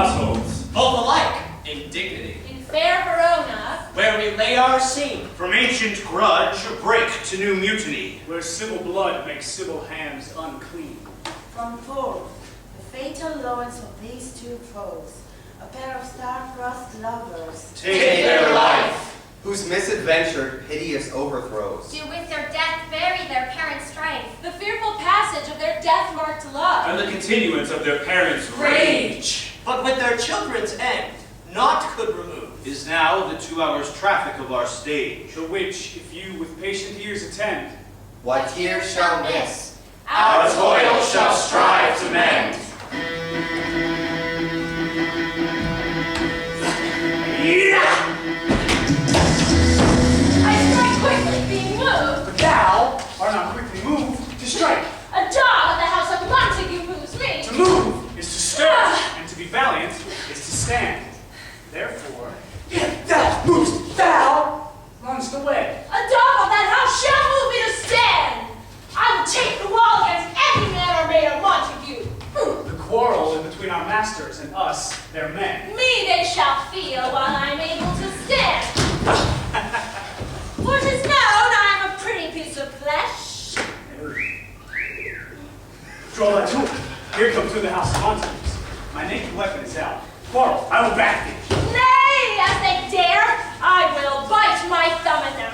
households, both alike in dignity. In fair Verona, where we lay our scene. From ancient grudge, break to new mutiny. Where civil blood makes civil hands unclean. From forth, the fatal loins of these two foes, a pair of star-crossed lovers, Take their life. Whose misadventure hideous overthrows. Do with their death bury their parents' strife. the fearful passage of their death-marked love. And the continuance of their parents' rage. But with their children's end, naught could remove. Is now the 2 hours traffic of our stage. The which, if you with patient ears attend, What tears shall miss? Our toil shall strive to mend. I strike quickly, being moved. but thou art not quickly moved to strike. A dog of the house of Montague moves me. To move is to stir, and to be valiant is to stand. Therefore, if thou movest, thou runnest away. A dog of that house shall move me to stand. I will take the wall against any man or maid of Montague. The quarrel in between our masters and us, their men. Me they shall feel while I'm able to stand. For 'tis known I'm a pretty piece of flesh. Draw that tool. Here come to the house of Montagues. My naked weapon is out. Quarrel, I will back thee. Nay, as they dare, I will bite my thumb at them.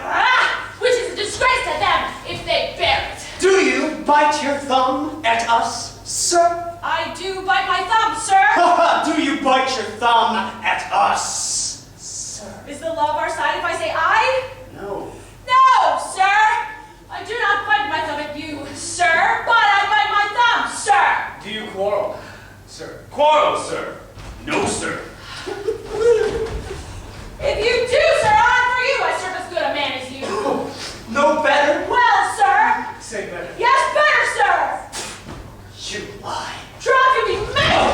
Which is a disgrace to them if they bear it. Do you bite your thumb at us, sir? I do bite my thumb, sir. Do you bite your thumb at us, sir? Is the law of our side if I say I? No. No, sir. I do not bite my thumb at you, sir, but I bite my thumb, sir. Do you quarrel, sir? Quarrel, sir. No, sir. If you do, sir, I'm for you. I serve as good a man as you. No better? Well, sir. Say better. Yes, better, sir. You lie. Try to be mad.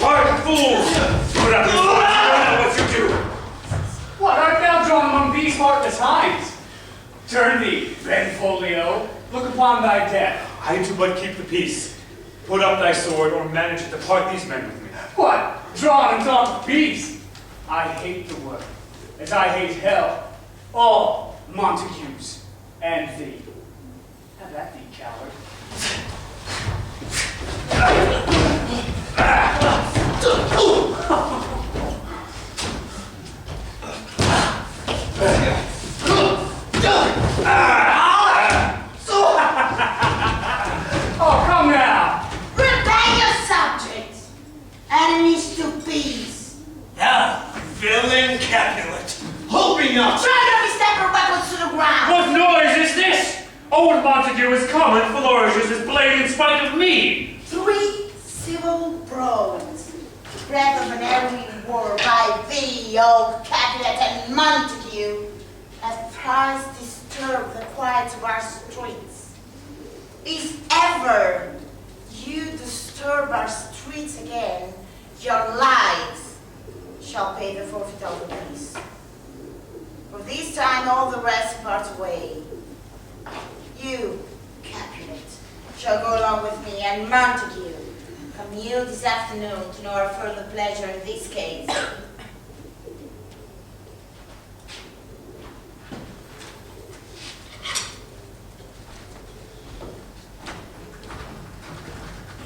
Hardened fools! Put up your voice, you don't know what you do. What art thou drawn among these heartless hinds? Turn thee, Benfolio. Look upon thy death. I do but keep the peace. Put up thy sword, or manage to part these men with me. What? Drawn and talk of peace? I hate the word, as I hate hell. All Montagues and thee. Have at thee, coward. Oh, come now! prepare your subjects, enemies to peace. Thou villain Capulet, hoping not. Try to be separate weapons to the ground. What noise is this? Old Montague is come and flourishes his blade in spite of me. 3 civil brawlings, breath of an airy war by thee, O Capulet and Montague, have thrice disturbed the quiet of our streets. If ever you disturb our streets again, your lives shall pay the forfeit of the peace. For this time all the rest part away. You, Capulet, shall go along with me, and Montague, come you this afternoon to know our further pleasure in this case.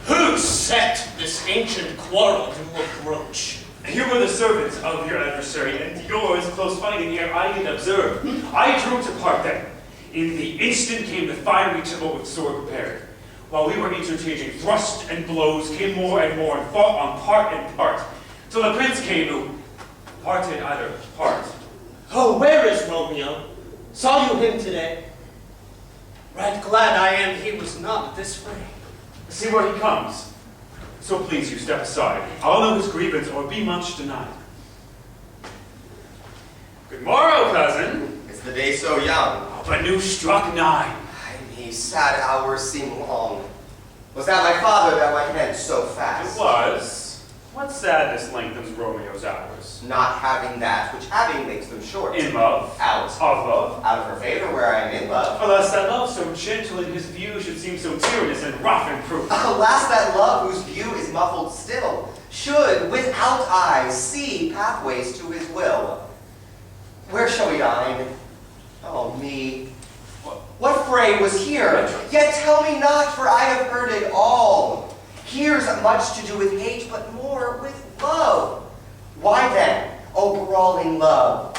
Who set this ancient quarrel to approach? Here were the servants of your adversary, and yours close fighting ere I did observe. I drew to part them. In the instant came the fiery tumult with sword prepared. While we were interchanging thrust and blows, came more and more, and fought on part and part, till the prince came who parted either part. Oh, where is Romeo? Saw you him today? Right glad I am he was not this way. See where he comes. So please you step aside. I'll know his grievance or be much denied. Good morrow, cousin. Is the day so young? But new struck 9. I me sad hours seem long. Was that my father that went hence so fast? It was. What sadness lengthens Romeo's hours? Not having that which having makes them short. In love? Out. Of love? Out of her favor where I am in love. Alas, that love so gentle in his view should seem so tyrannous and rough in proof. Alas, that love whose view is muffled still should, without eyes, see pathways to his will. Where shall we dine? Oh, me. What fray was here? Yet tell me not, for I have heard it all. Here's much to do with hate, but more with love. Why then, oh brawling love,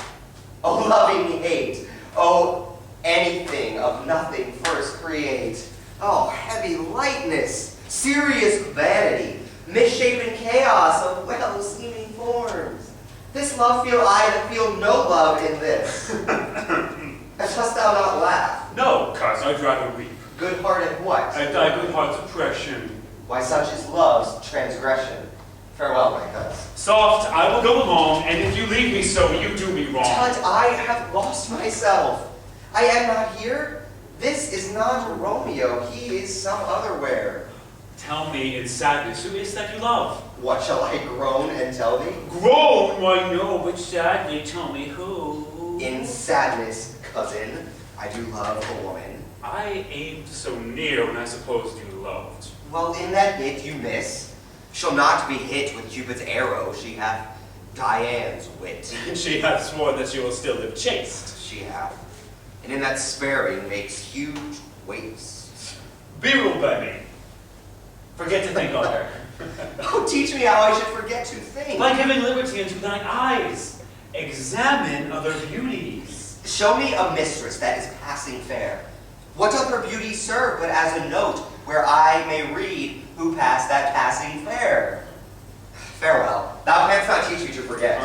oh loving hate, oh anything of nothing first create, oh heavy lightness, serious vanity, misshapen chaos of well-seeming forms. This love feel I that feel no love in this. Dost thou not laugh? No, cuz I'd rather weep. Good-hearted what? At thy good heart's oppression. Why such is love's transgression. Farewell, my cuz. Soft, I will go along, and if you leave me so, you do me wrong. But I have lost myself. I am not here. This is not Romeo. He is some other where. Tell me in sadness, who is that you love? What shall I groan and tell thee? Groan? Why no, but sadly tell me who. In sadness, cousin, I do love a woman. I aimed so near when I supposed you loved. Well, in that hit you miss. Shall not be hit with Cupid's arrow. She hath Diane's wit. She hath sworn that she will still live chaste. She hath. And in that sparing makes huge waste. Be ruled by me. Forget to think on her. Oh, teach me how I should forget to think. By giving liberty unto thine eyes. Examine other beauties. Show me a mistress that is passing fair. What doth her beauty serve but as a note where I may read who passed that passing fair? Farewell. Thou canst not teach me to forget.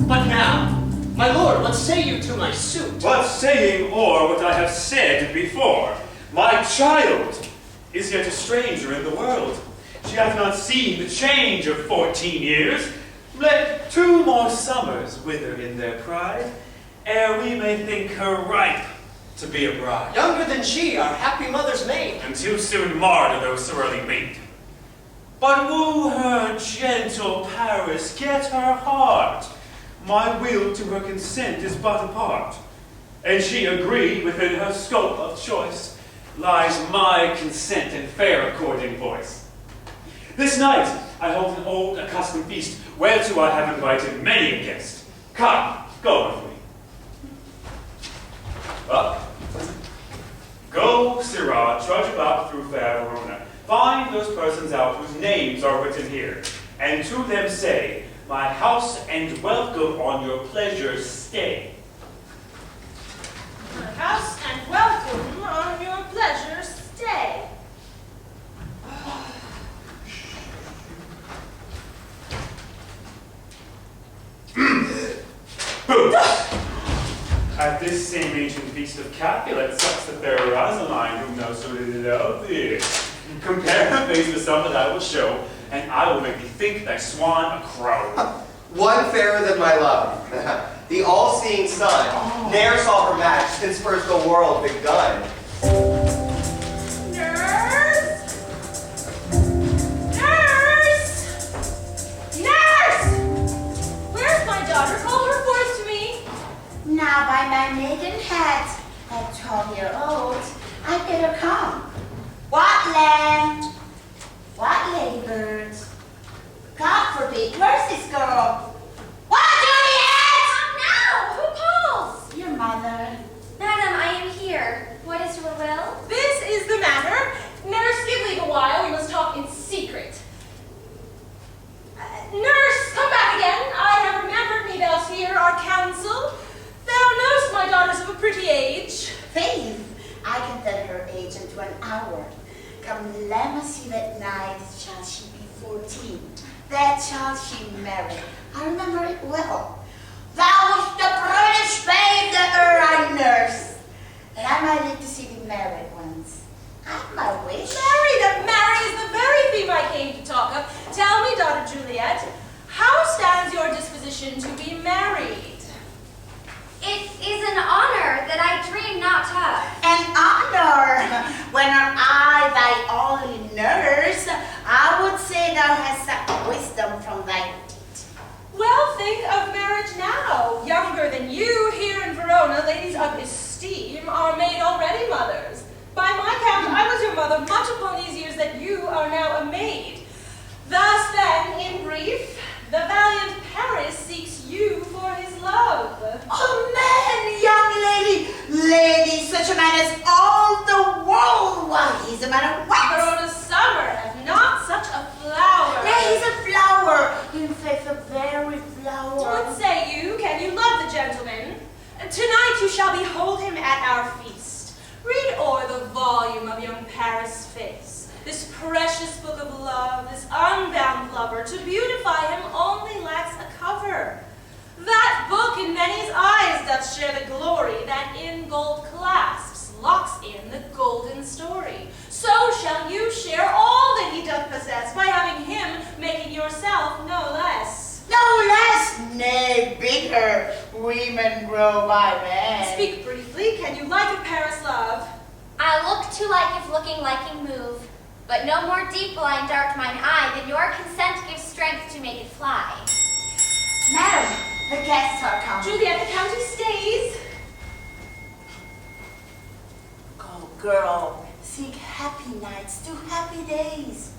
But now, my lord, what say you to my suit? What saying or what I have said before? My child is yet a stranger in the world. She hath not seen the change of 14 years. Let 2 more summers wither in their pride, ere we may think her ripe to be a bride. Younger than she, our happy mother's maid. And too soon marred though so early made. But woo her gentle Paris, get her heart. My will to her consent is but a part, and she agree within her scope of choice lies my consent and fair according voice. This night I hold an old accustomed feast, whereto I have invited many a guest. Come, go with me. Up. Go, Sirrah, trudge about through fair Verona. Find those persons out whose names are written here, and to them say, my house and welcome on your pleasures stay. My house and welcome on your pleasures stay. At this same ancient feast of Capulet sucks the fair Rosaline, whom thou so didst love thee. Compare her face with some that I will show, and I will make thee think thy swan a crow. One fairer than my love. The all-seeing sun. Ne'er saw her match since first the world begun. Nurse! Nurse! Nurse! Where's my daughter? Call her forth to me. Now by my maiden hat, at 12-year-old, I bid her come. What land? What ladybirds? God forbid, where's this girl? What, Juliet? No! Who calls? Your mother. Madam, I am here. What is your will? This is the matter. Nurse, give leave a while. We must talk in secret. Nurse, come back again. I have remembered me thou'st hear our counsel. Thou knowst my daughter's of a pretty age. Faith, I can tell her age into an hour. Come Lamasive at night shall she be 14. That shall she marry. I remember it well. Thou wast the British babe that I nursed. And I might live to see thee married once. I've my wish. Marry is the very theme I came to talk of. Tell me, daughter Juliet, how stands your disposition to be married? It is an honor that I dream not of. An honor when I thy only lady, such a man as all the world. Why, he's a man of wax. Corona summer, and not such a flower. Nay, he's a flower. In faith, a very flower. What say you? Can you love the gentleman? Tonight you shall behold him at our feast. Read o'er the volume of young Paris' face. This precious book of love, this unbound lover, to beautify him only lacks a cover. That book in many's eyes doth share the glory that in gold clasps locks in the golden story. So shall you share all that he doth possess by having him making yourself no less. No less, nay, bigger. Women grow by men. Speak briefly, can you like a Paris love? I look to like if looking liking move, but no more deep will I dart mine eye than your consent gives strength to make it fly. Madam, the guests are come. Juliet, the county stays. Go, girl, seek happy nights, do happy days.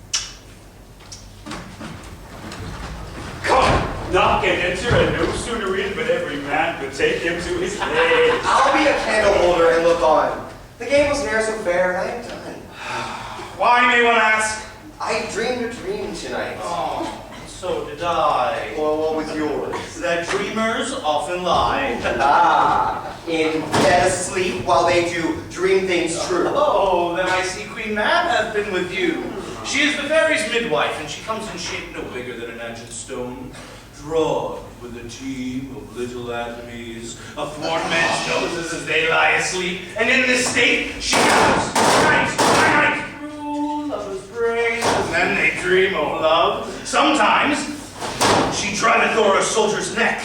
Come, knock and enter, and no sooner in, but every man could take him to his bed. I'll be a candle holder and look on. The game was ne'er so fair, and I am done. Why, may one ask? I dreamed a dream tonight. Oh, so did I. Well, what was yours? That dreamers often lie. In bed asleep while they do dream things true. Oh, then I see Queen Mab hath been with you. She is the fairy's midwife, and she comes in shape no bigger than an ancient stone, drawn with a team of little atomies, athwart men's noses as they lie asleep, and in this state she goes night by night through lovers' brains, and then they dream of love. Sometimes she driveth o'er a soldier's neck,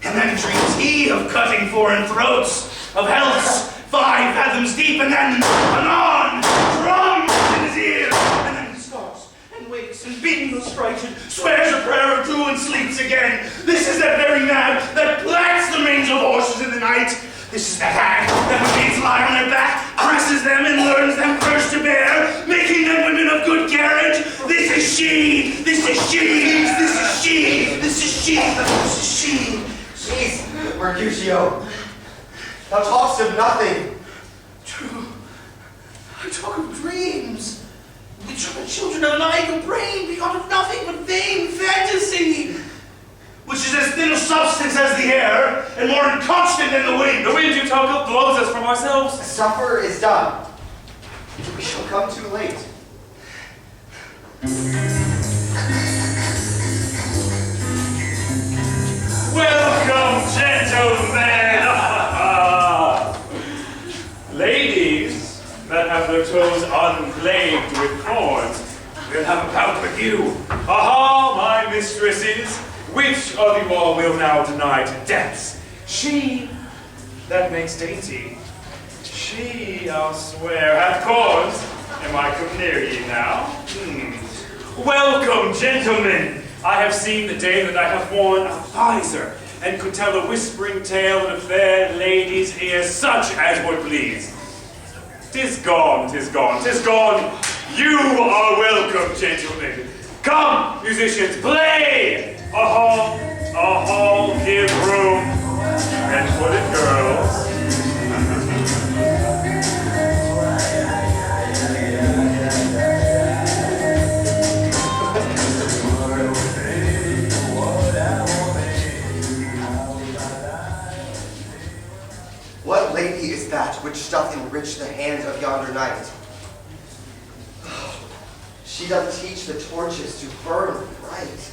and then dreams he of cutting foreign throats, of healths 5 fathoms deep, and then anon drums in his ear, and then he starts and wakes and being frightened, swears a prayer or two and sleeps again. This is that very nab that plats the manes of horses in the night. This is the hag that when maids lie on their back, presses them and learns them first to bear, making them women of good carriage. This is she, this is she, this is she, this is she, this is she. Jeez, Mercutio. Thou talkst of nothing. True. I talk of dreams. Which are the children of an idle brain, begot of nothing but vain fantasy. Which is as thin a substance as the air, and more inconstant than the wind. The wind you talk of blows us from ourselves. Supper is done. We shall come too late. Welcome, gentlemen! Ladies that have their toes unplagued with thorns will have a bout with you. Aha, my mistresses! Which of you all will now deny to dance? She that makes dainty. She, I'll swear, hath corns. Am I come near ye now? Welcome, gentlemen! I have seen the day that I have worn a visor, and could tell a whispering tale in a fair lady's ear, such as would please. 'Tis gone, 'tis gone, 'tis gone. You are welcome, gentlemen. Come, musicians, play! Give room. And put it, girls. What lady is that which doth enrich the hand of yonder knight? She doth teach the torches to burn bright.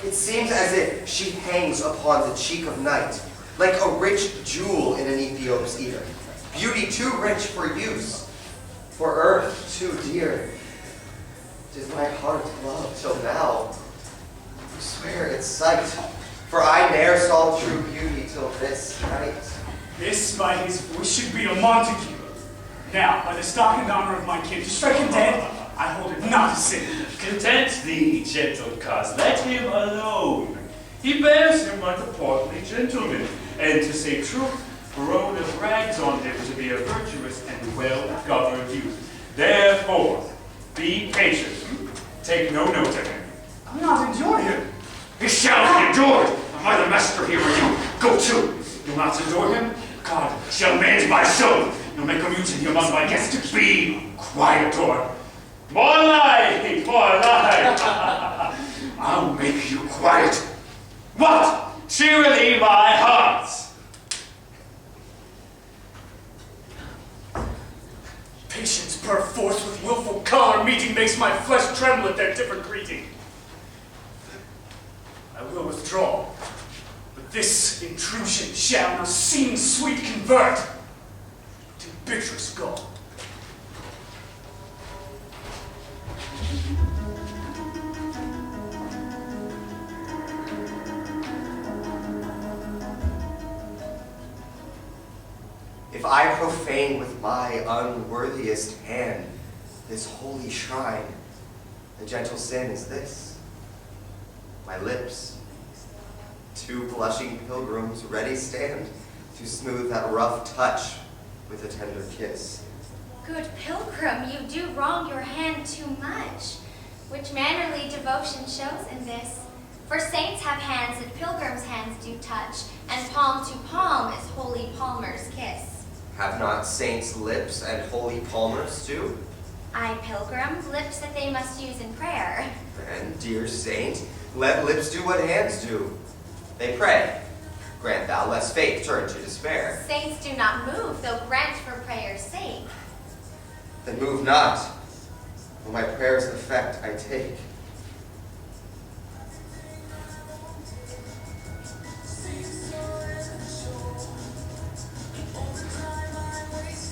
It seems as if she hangs upon the cheek of night, like a rich jewel in an Ethiop's ear. Beauty too rich for use, for earth too dear. Did my heart love till now? I swear its sight, for I ne'er saw true beauty till this night. This by his voice should be a Montague. Now, by the stock and honor of my kin, to strike him dead, I hold it not a sin. Content thee, gentle coz, let him alone. He bears him like a portly gentleman, and to say truth, grown of rags on him to be a virtuous and well-governed youth. Therefore, be patient. Take no note of him. I'm not enjoying him. He shall be endured. Am I the master here or you? Go to. You'll not endure him? God, shall mend my soul, nor make a mutiny among my guests to be quietor. More light, more light. I'll make you quiet. What? Cheerily my heart. Patience perforce with willful color meeting makes my flesh tremble at their different greeting. I will withdraw, but this intrusion shall no seeming sweet convert to bitterest gall. If I profane with my unworthiest hand this holy shrine, the gentle sin is this: my lips, two blushing pilgrims ready stand to smooth that rough touch with a tender kiss. Good pilgrim, you do wrong your hand too much, which mannerly devotion shows in this. For saints have hands that pilgrims' hands do touch, and palm to palm is holy palmer's kiss. Have not saints lips and holy palmers too? I, pilgrim, lips that they must use in prayer. And, dear saint, let lips do what hands do. They pray. Grant thou lest faith turn to despair. Saints do not move, though grant for prayer's sake. Then move not, for my prayer's effect I take.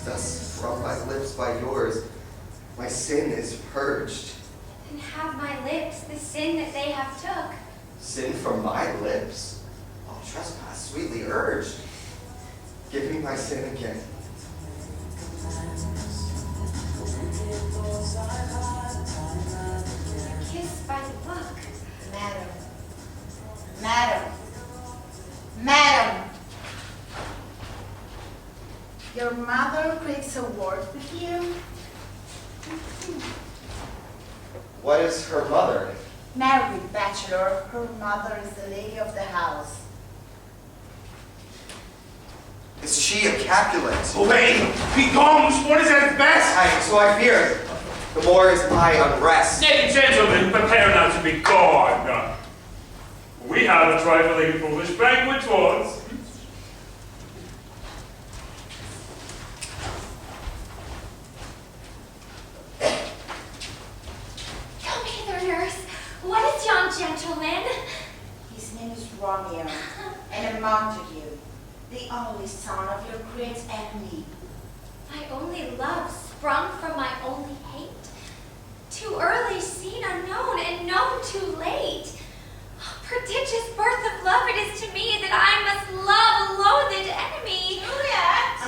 Thus, from my lips by yours, my sin is purged. And have my lips the sin that they have took. Sin from my lips? All trespass sweetly urged. Give me my sin again. Kissed by the book. Madam, madam, madam. Your mother craves a word with you? What is her mother? Married bachelor, her mother is the lady of the house. Is she a Capulet? Away! Be gone! What is at best? So I fear. The more is my unrest. Nay, gentlemen, prepare now to be gone. We have a trifling foolish banquet towards. Come hither, nurse. What is yon gentleman? His name is Romeo, and a Montague, the only son of your great enemy. My only love sprung from my only hate. Too early seen unknown, and known too late. Prodigious birth of love it is to me that I must love a loathed enemy. Juliet!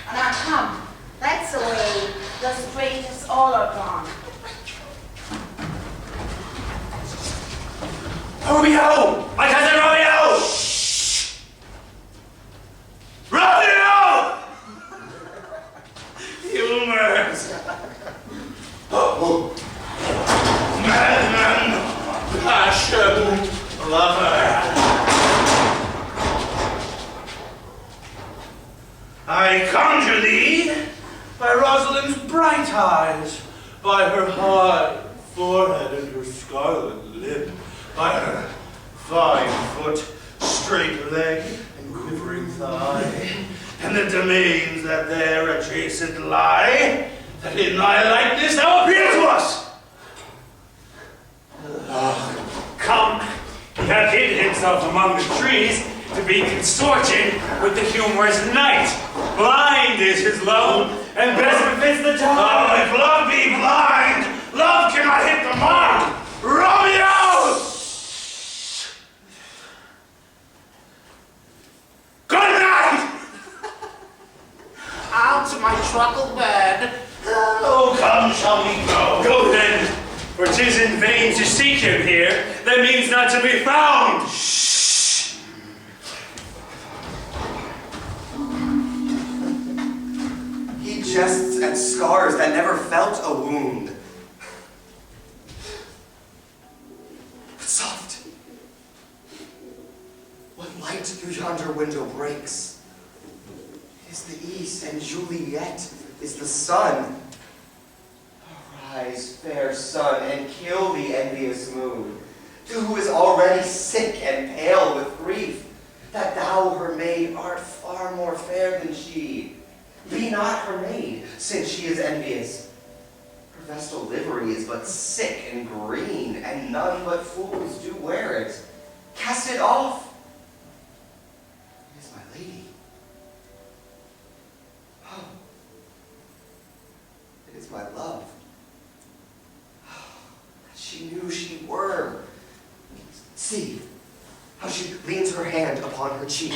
Anon, come. That's the way. The strangers all are gone. Romeo! My cousin Romeo! Shh! Romeo! Humors! Madman! Passion! Lover! I conjure thee by Rosalind's bright eyes, by her high forehead and her scarlet lip, by her 5-foot straight leg and quivering thigh, and the domains that there adjacent lie, that in thy likeness thou appear to us. Come, he hath hidden himself among the trees to be consorting with the humorous knight. Blind is his love, and best befits the time. Oh, if love be blind, love cannot hit the mark. Romeo! Good night! Out to my truckle bed. Oh, come, shall we go? Go then, for 'tis in vain to seek him here, that means not to be found. Shh! He jests at scars that never felt a wound. But soft! What light through yonder window breaks? Is the east, and Juliet is the sun. Arise, fair sun, and kill the envious moon, who is already sick and pale with grief, that thou, her maid, art far more fair than she. Be not her maid, since she is envious. Her vestal livery is but sick and green, and none but fools do wear it. Cast it off. It is my lady. Oh, it is my love. She knew she were. See how she leans her hand upon her cheek.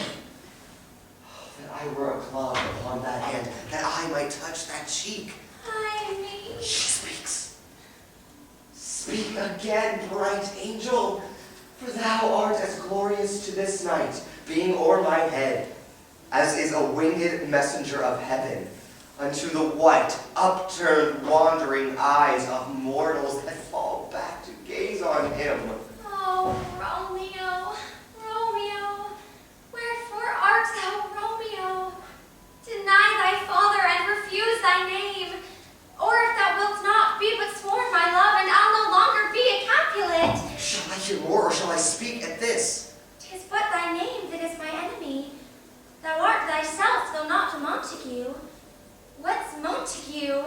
That I were a glove upon that hand, that I might touch that cheek. Ay me. She speaks. Speak again, bright angel, for thou art as glorious to this night, being o'er my head, as is a winged messenger of heaven, unto the white, upturned, wandering eyes of mortals that fall back to gaze on him. Oh, Romeo, Romeo, wherefore art thou Romeo? Deny thy father and refuse thy name. Or if thou wilt not, be but sworn my love, and I'll no longer be a Capulet. Shall I hear more, or shall I speak at this? 'Tis but thy name that is my enemy. Thou art thyself, though not a Montague. What's Montague?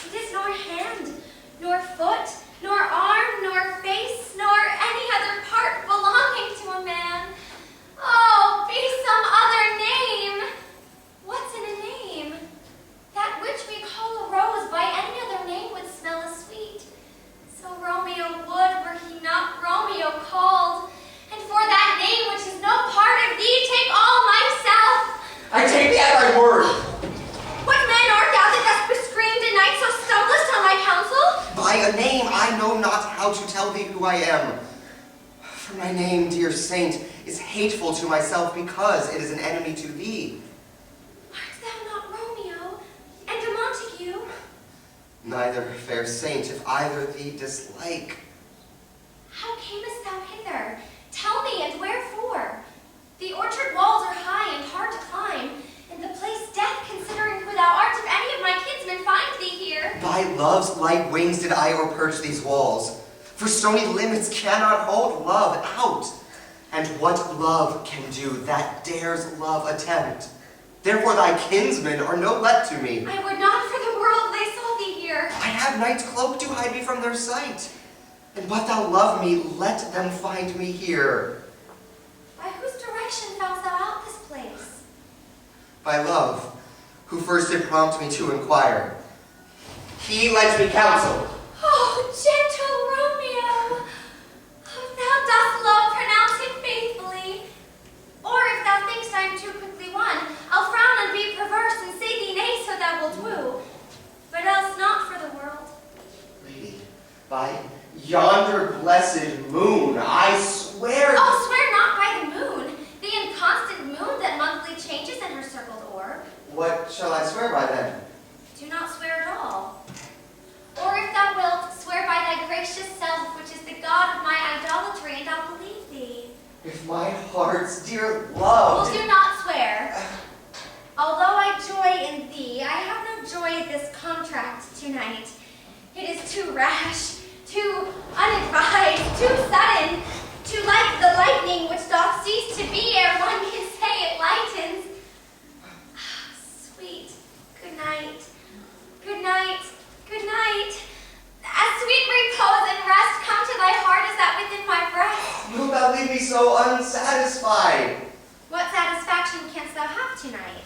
It is nor hand, nor foot, nor arm, nor face, nor any other part belonging to a man. Oh, be some other name. What's in a name? That which we call a rose by any other name would smell as sweet. So Romeo would, were he not Romeo called. And for that name which is no part of thee, take all myself. I take thee at thy word. What man art thou that dost bescream tonight so stumblest on my counsel? By a name I know not how to tell thee who I am. For my name, dear saint, is hateful to myself because it is an enemy to thee. Art thou not Romeo and a Montague? Neither, fair saint, if either thee dislike. How camest thou hither? Tell me, and wherefore? The orchard walls are high and hard to climb, and the place death, considering who thou art, if any of my kinsmen find thee here. By love's light wings did I o'erperch these walls, for stony limits cannot hold love out. And what love can do, that dares love attempt. Therefore thy kinsmen are no let to me. I would not for the world they saw thee here. I have night's cloak to hide me from their sight. And but thou love me, let them find me here. By whose direction foundst thou out this place? By love, who first did prompt me to inquire. He lent me counsel. Oh, gentle Romeo! If thou dost love, pronounce it faithfully. Or if thou thinkst I am too quickly won, I'll frown and be perverse and say thee nay, so thou wilt woo. But else not for the world. Lady, by yonder blessed moon, I swear. Oh, swear not by the moon, the inconstant moon that monthly changes in her circled orb. What shall I swear by then? Do not swear at all. Or if thou wilt, swear by thy gracious self, which is the God of my idolatry, and I'll believe thee. If my heart's dear love. Well, do not swear. Although I joy in thee, I have no joy at this contract tonight. It is too rash, too unadvised, too sudden, too like the lightning which doth cease to be ere one can say it lightens. Sweet, good night, good night, good night. As sweet repose and rest come to thy heart as that within my breast. Wilt thou leave me so unsatisfied? What satisfaction canst thou have tonight?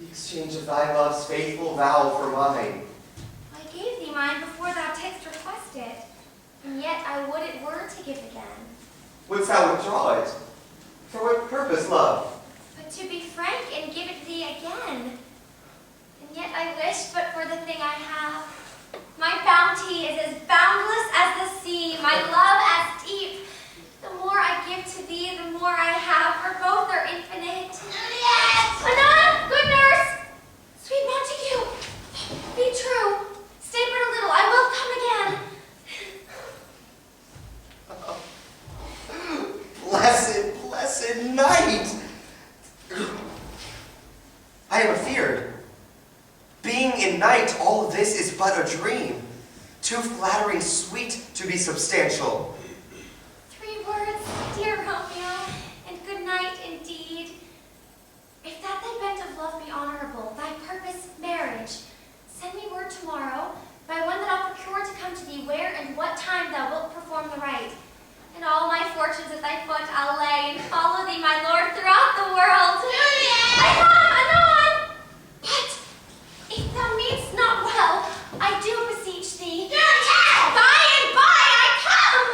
The exchange of thy love's faithful vow for mine. I gave thee mine before thou didst request it, and yet I would it were to give again. Wouldst thou withdraw it? For what purpose, love? But to be frank and give it thee again. And yet I wish but for the thing I have. My bounty is as boundless as the sea, my love as deep. The more I give to thee, the more I have, for both are infinite. Juliet! Anon, good nurse! Sweet Montague, be true. Stay but a little, I will come again. Blessed, blessed night! I night, all this is but a dream, too flattering sweet to be substantial. 3 words, dear Romeo, and good night indeed. If that thy bent of love be honorable, thy purpose marriage, send me word tomorrow, by one that I'll procure to come to thee, where and what time thou wilt perform the rite. And all my fortunes at thy foot I'll lay, and follow thee, my lord, throughout the world. I come anon! But if thou mean'st not well, I do beseech thee. By and by I come!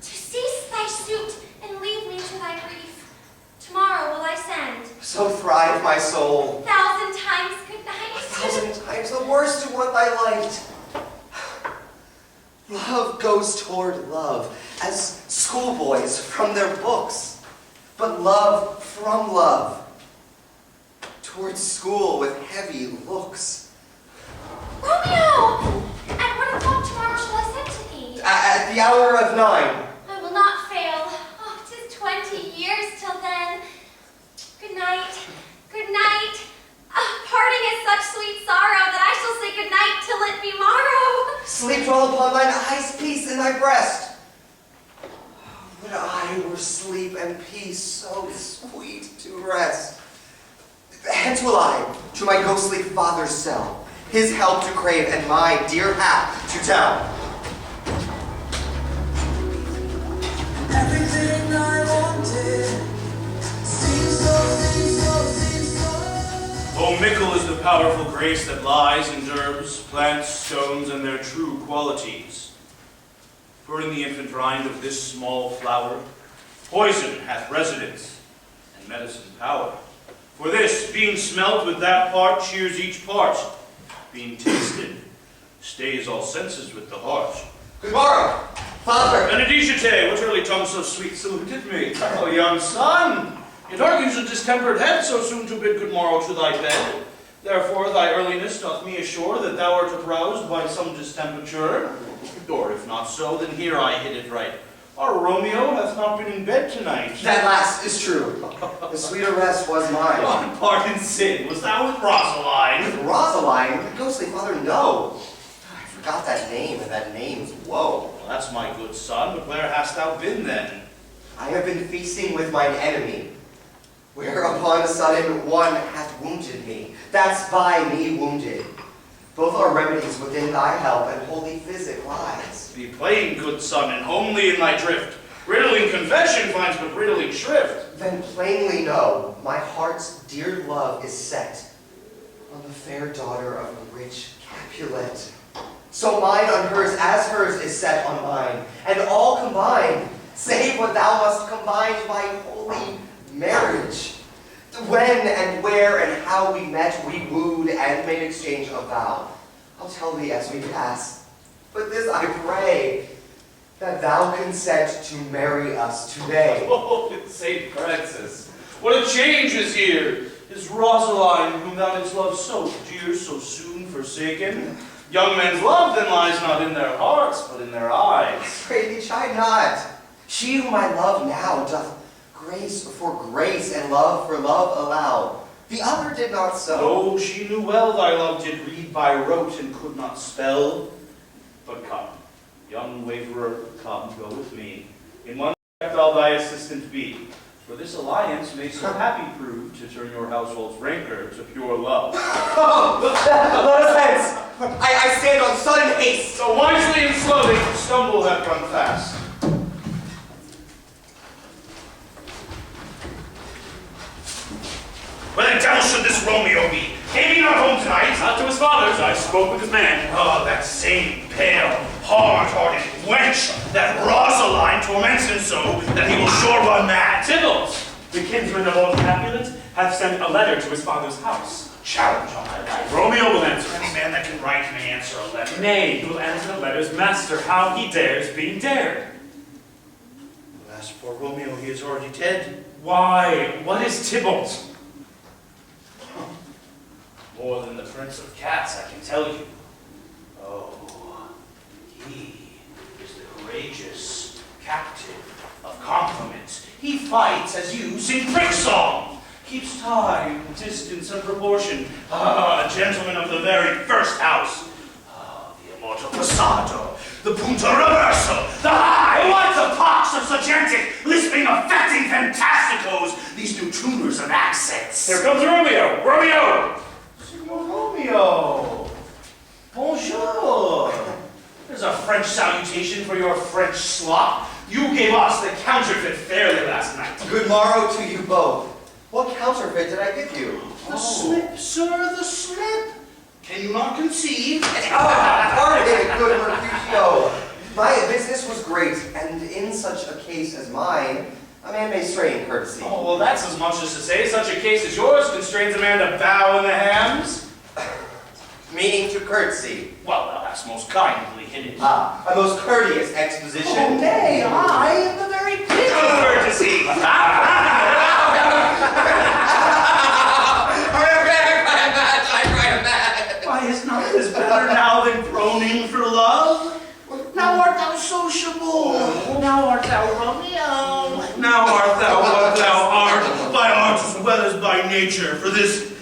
To cease thy suit, and leave me to thy grief. Tomorrow will I send. So thrive my soul. 1,000 times good night. 1,000 times the worse to want thy light. Love goes toward love, as schoolboys from their books, but love from love, towards school with heavy looks. Romeo! At what o'clock tomorrow shall I send to thee? At the hour of 9. I will not fail. Oh, 'tis 20 years till then. Good night. Good night. Parting is such sweet sorrow that I shall say good night till it be morrow. Sleep dwell upon thine eyes, peace in thy breast. Would I were sleep and peace so sweet to rest. Hence will I to my ghostly father's cell, his help to crave and my dear hap to tell. Everything I wanted seems so. Oh, mickle is the powerful grace that lies in herbs, plants, stones, and their true qualities. For in the infant rind of this small flower, poison hath residence, and medicine power. For this, being smelt with that part, cheers each part. Being tasted, stays all senses with the heart. Good morrow, father. Benedicite, what early tongue so sweet saluted me? Oh, young son, it hearkens a distempered head so soon to bid good morrow to thy bed. Therefore thy earliness doth me assure that thou art aroused by some distemperature. Or if not so, then here I hit it right. Our Romeo hath not been in bed tonight. That last is true. The sweeter rest was mine. On pardon sin, was thou with Rosaline? With Rosaline? The ghostly father, no. I forgot that name, and that name's woe. Well, that's my good son, but where hast thou been then? I have been feasting with mine enemy, where upon a sudden one hath wounded me. That's by me wounded. Both are remedies within thy help, and holy physic lies. Be plain, good son, and homely in thy drift. Riddling confession finds but riddling shrift. Then plainly know, my heart's dear love is set on the fair daughter of a rich Capulet. So mine on hers as hers is set on mine, and all combined, save what thou must combine by holy marriage. When and where and how we met, we wooed and made exchange of vow. I'll tell thee as we pass, but this I pray, that thou consent to marry us today. Oh, St. Francis, what a change is here! Is Rosaline, whom thou didst love so dear, so soon forsaken? Young men's love then lies not in their hearts, but in their eyes. Pray thee, chide not. She whom I love now doth grace for grace and love for love allow. The other did not so. Oh, she knew well thy love did read by rote and could not spell. But come, young waverer, come, go with me. In one respect I'll thy assistant be. For this alliance may so happy prove to turn your household's rancor to pure love. Oh, let us hence. I stand on sudden haste. So wisely and slowly, stumble that run fast. Where the devil should this Romeo be? Came he not home tonight? Not to his father's. I spoke with his man. Oh, that same pale, hard-hearted wench, that Rosaline torments him so that he will sure run mad. Tybalt, the kinsman of old Capulet, hath sent a letter to his father's house. Challenge on my life. Romeo will answer Any man that can write may answer a letter. Nay, he will answer the letter's master, how he dares being dared. Alas, poor Romeo, he is already dead. Why, what is Tybalt? More than the prince of cats, I can tell you. Oh, he is the courageous captain of compliments. He fights as you sing prick song. keeps time, distance, and proportion. Ah, a gentleman of the very first house. Ah, the immortal passato, the punto reverso, the high. What the pox of such antic, lisping, affecting fantasticos, these new tuners of accents. Here comes Romeo! Romeo! Romeo! Bonjour! There's a French salutation for your French slop. You gave us the counterfeit fairly last night. Good morrow to you both. What counterfeit did I give you? The slip, sir, the slip. Can you not conceive? Pardon it, good Mercutio. My business was great, and in such a case as mine, a man may strain courtesy. Oh, well, that's as much as to say such a case as yours constrains a man to bow in the hams. Meaning to courtesy. Well, thou hast most kindly hit it. Ah, a most courteous exposition. Oh, nay, I am the very pitch of courtesy. Why, is not this better now than groaning for love? Now art thou sociable. Now art thou Romeo. Now art thou what thou art, by art as well as by nature. For this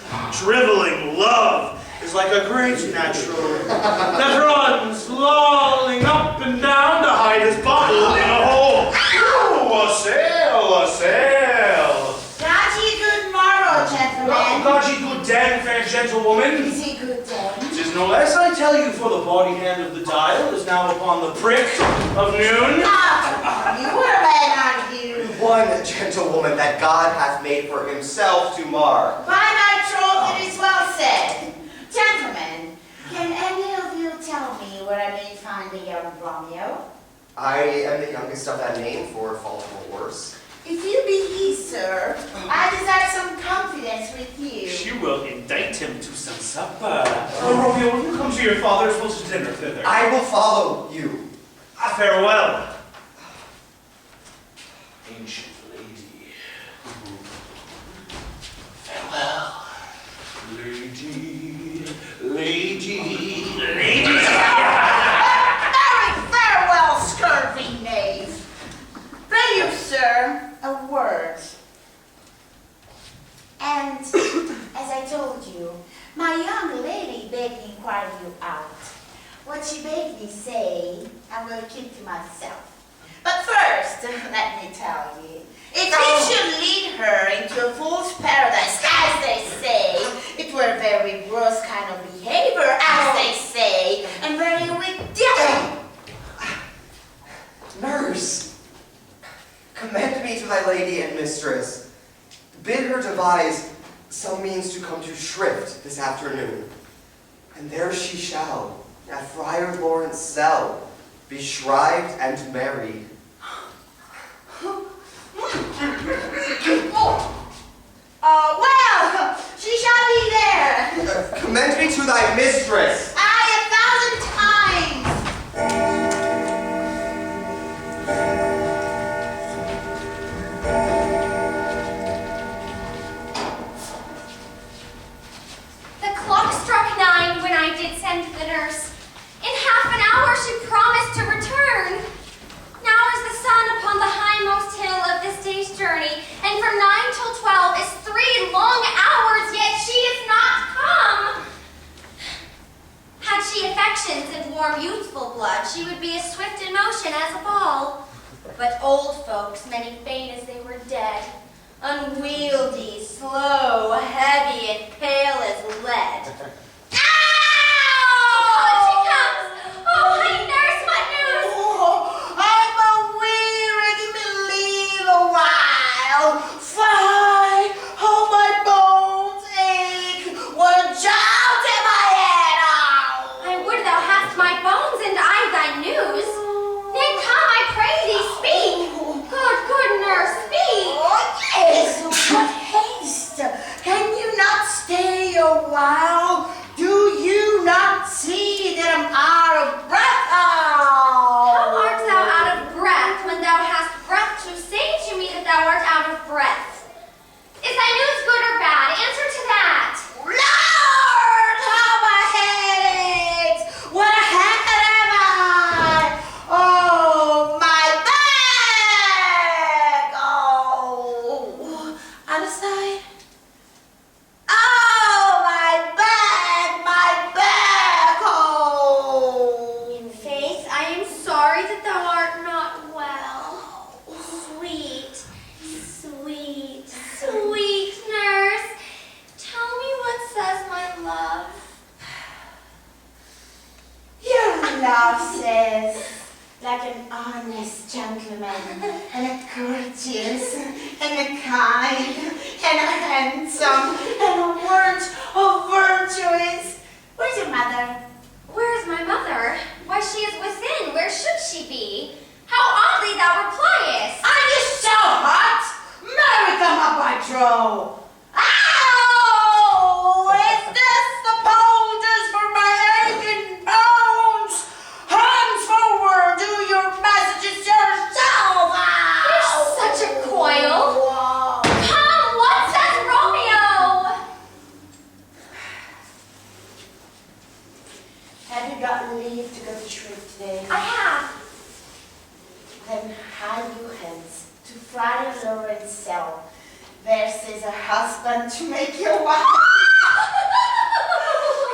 driveling love is like a great natural that runs lolling up and down to hide his bottle in a hole. Ooh, a sail, a sail. Gaji, good morrow, gentlemen. God ye good den, fair gentlewoman. Is he good then? 'Tis no less, I tell you, for the body hand of the dial is now upon the prick of noon. Ah, you were a man, are you? One gentlewoman that God hath made for himself to mar. By my troth, it is well said. Gentlemen, can any of you tell me where I may find the young Romeo? I am the youngest of that name, for fault or worse. If you be he, sir, I desire some confidence with you. She will indict him to some supper. Romeo, will you come to your father's will to dinner thither? I will follow you. Farewell. Ancient lady. Farewell. Lady. Very farewell, scurvy knave. Pray you, sir, a word. And, as I told you, my young lady begged me inquire you out. What she begged me say, I'm going to keep to myself. But first, let me tell you, if you should lead her into a fool's paradise, as they say, it were very gross kind of behavior, as they say, and very ridiculous. Nurse, commend me to thy lady and mistress. Bid her devise some means to come to shrift this afternoon. And there she shall, at Friar Lawrence' cell, be shrived and married. Well, she shall be there. Commend me to thy mistress. Aye, 1,000 times. The clock struck 9 when I did send the nurse. In half an hour she promised to return. Now is the sun upon the hindmost hill of this day's journey, and from 9 till 12 is 3 long hours, yet she is not come. Had she affections and warm youthful blood, she would be as swift in motion as a ball. But old folks, many faint as they were dead, unwieldy, slow, heavy, and pale as lead. Ow! She comes! Oh, honey nurse, what news? Oh, I'm a weary me leave a while. Fly, how my bones ache. What a jolt in my head out. I would thou hadst my bones and I thy news. Then come, I pray thee, speak. Good nurse, speak. Oh, yes, what haste. Can you not stay a while? louses like an honest gentleman, and a courteous, and a kind, and a handsome, and a word of virtuous. Where's your mother? Where is my mother? Why, she is within. Where should she be? How oddly thou repliest. Are you so hot? Marry come up, I trow. Ow! Is this the poultice for my aching bones? Hands forward, do your messages yourself. Ow! You're such a coil. Whoa. Come, what says Romeo? Have you got leave to go to shrift today? I have. Then hie you hence to Friar Lawrence's cell. There says a husband to make your wife.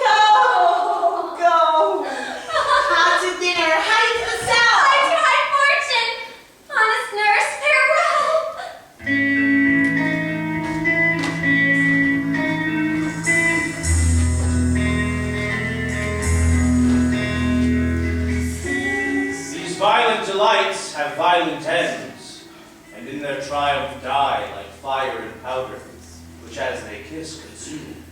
Go, go. How to dinner, hie to the cell. Fly to high fortune. Honest nurse, These violent delights have violent ends, and in their triumph die like fire and powder, which as they kiss consume.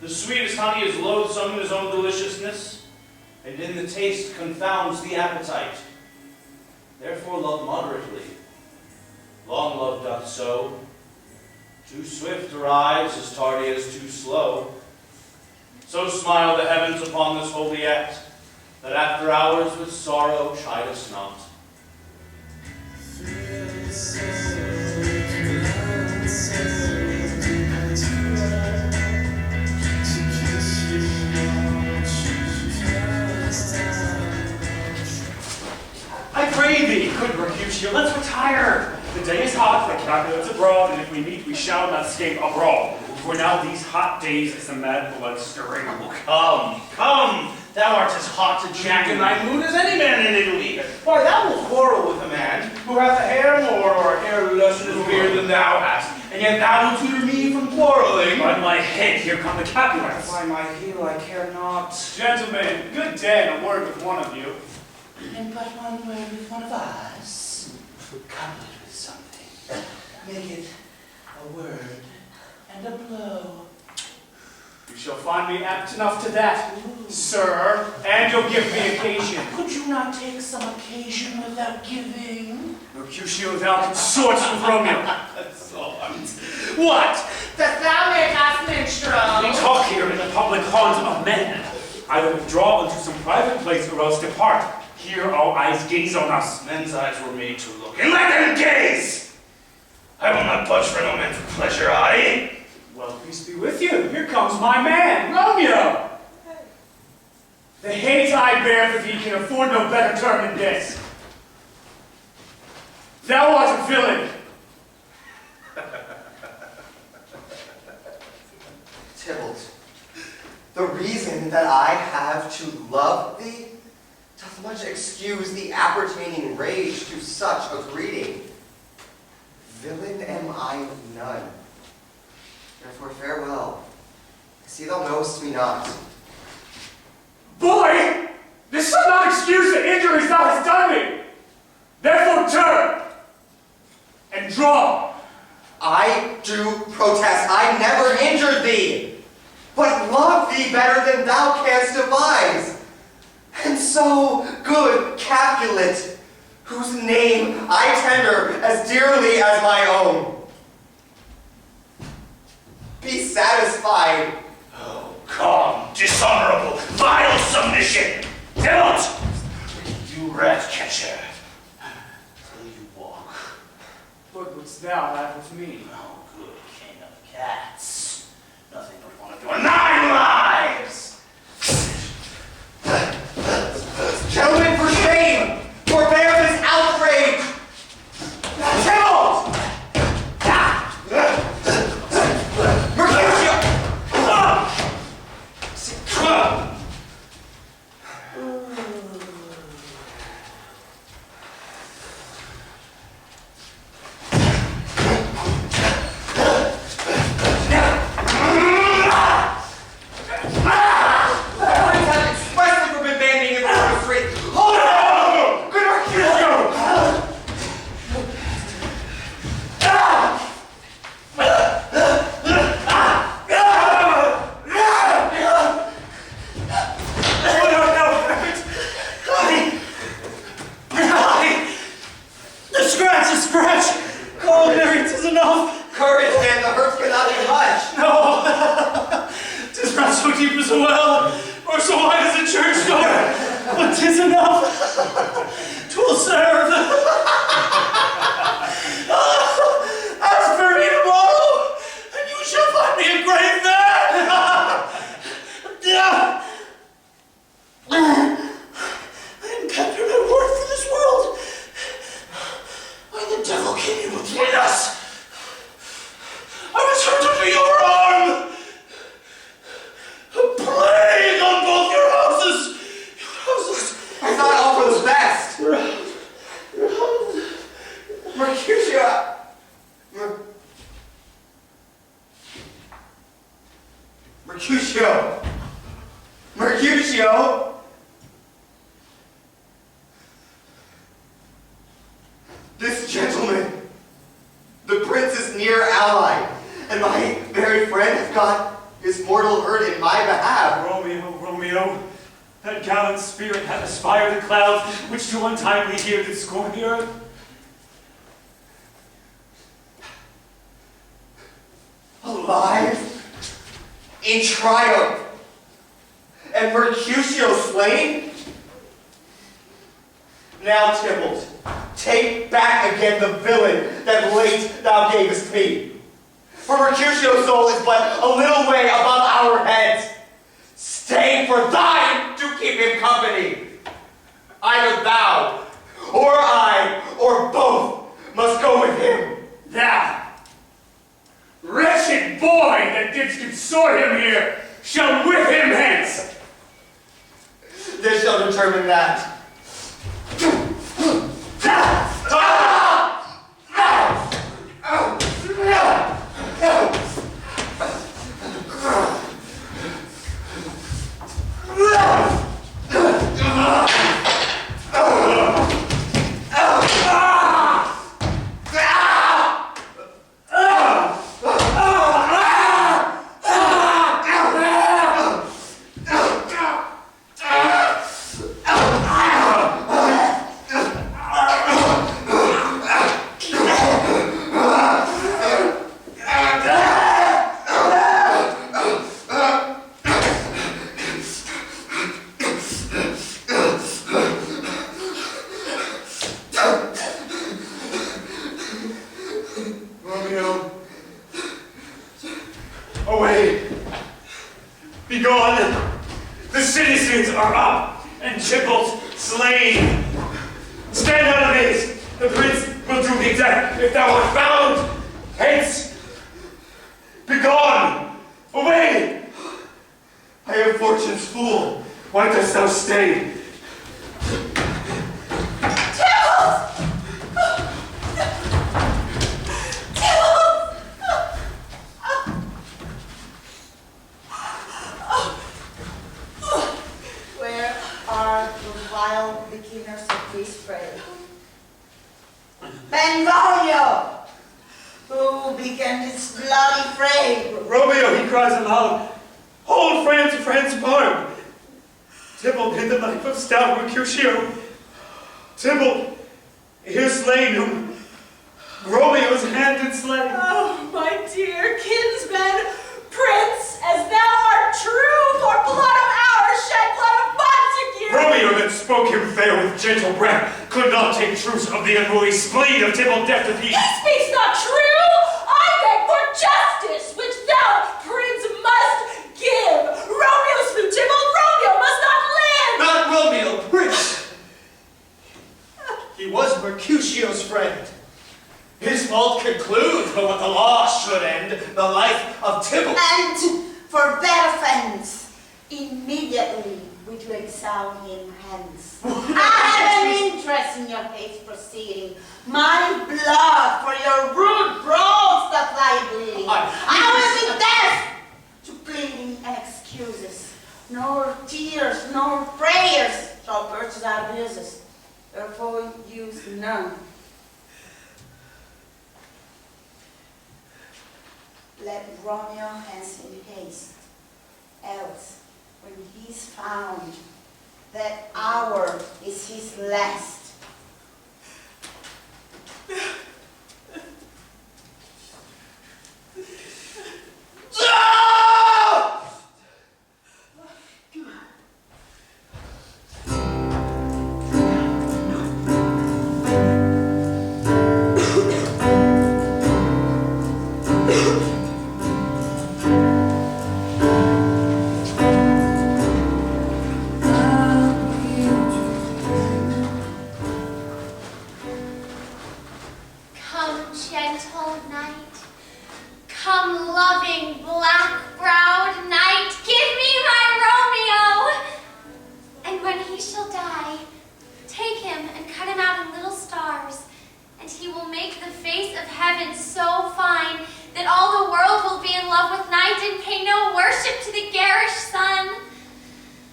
The sweetest honey is loathsome in his own deliciousness, and in the taste confounds the appetite. Therefore love moderately. Long love doth so. Too swift arrives, as tardy as too slow. So smile the heavens upon this holy act, that after hours with sorrow chide us not. I pray thee, good Mercutio, let's retire. The day is hot, the Capulets abroad, and if we meet, we shall not escape abroad. For now these hot days is the mad blood stirring. Oh, come, thou art as hot to jack in thy mood as any man in Italy. Why, thou wilt quarrel with a man who hath a hair more or a hair less in his beard than thou hast, and yet thou wilt tutor me from quarreling. By my head, here come the Capulets. By my heel, I care not. Gentlemen, good day, and a word with one of you. And but one word with one of us. Couple it with something. Make it a word and a blow. You shall find me apt enough to that, sir, and you'll give me occasion. Could you not take some occasion without giving? Mercutio, thou consorts with Romeo. What? Dost thou make us We minstrel? talk here in the public haunt of men. Either withdraw into some private place or else depart. Here all eyes gaze on us. Men's eyes were made to look, and let them gaze! I will not budge for no man's pleasure, I. Well, peace be with you. Here comes my man, Romeo. The hate I bear for thee can afford no better term than this. Thou art a villain. Tybalt, the reason that I have to love thee doth much excuse the appertaining rage to such a greeting. Villain am I none. Therefore farewell. I see thou knowest me not. Boy, this shall not excuse the injuries thou hast done me. Therefore turn and draw. I do protest, I never injured thee, but love thee better than thou canst devise. And so, good Capulet, whose name I tender as dearly as my own, be satisfied. Oh, come, dishonorable, vile submission! Don't! You rat catcher. Till you walk. What wouldst thou have with me? Oh, good king of cats. Nothing but one of your 9 lives! Gentlemen, for shame! Forbear this outrage! Tybalt! Mercutio! Mercutio! This gentleman, the prince's near ally, and my very friend has got his mortal hurt in my behalf. Romeo, Romeo, that gallant spirit hath aspired the clouds, which to untimely year did scorn the earth. Alive, in triumph, and Mercutio slain? Now, Tybalt, take back again the villain that late thou gavest me. For Mercutio's soul is but a little way above our heads. Stay for thine to keep him company. Either thou, or I, or both must go with him. Thou, wretched boy that didst consort him here, shall with him hence. This shall determine that. Away! Begone! The citizens are up, and Tybalt slain. Stand out amazed! The prince will do thee death if thou art found! Hence! Begone! Away! I am fortune's fool. Why dost thou stay? Where are the wild beginners of this fray? Benvolio! Who began this bloody fray? Romeo, he cries aloud, hold friends, friends apart. Tybalt hid the life of stout Mercutio. Tybalt, here slain, whom Romeo's hand did slay. Oh, my dear kinsman, prince, as thou art true, for blood of ours shed blood of Montague. Romeo that spoke him fair with gentle breath could not take truce of the unruly spleen of Tybalt death to peace. He speaks not true. I beg for justice, which thou, prince, must give. Romeo slew Tybalt. Romeo must not live. Not Romeo, prince. He was Mercutio's friend. His fault concludes, but what the law should end, the life of Tybalt. And for that offense, immediately would you exile him hence. I have an interest in your case proceeding. My blood for your rude brawls that lie bleeding. I will be deaf to pleading and excuses. Nor tears, nor prayers shall purchase our abuses. Therefore use none. Let Romeo hence in haste, else when he's found, that hour is his last.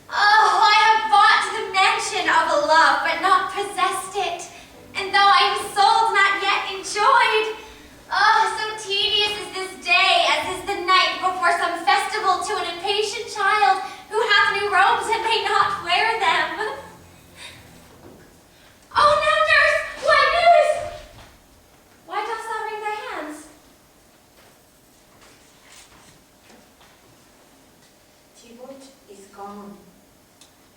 Oh, to an impatient child who hath new robes and may not wear them. Oh, now, nurse, what news? Why dost thou wring thy hands? Tybalt is gone,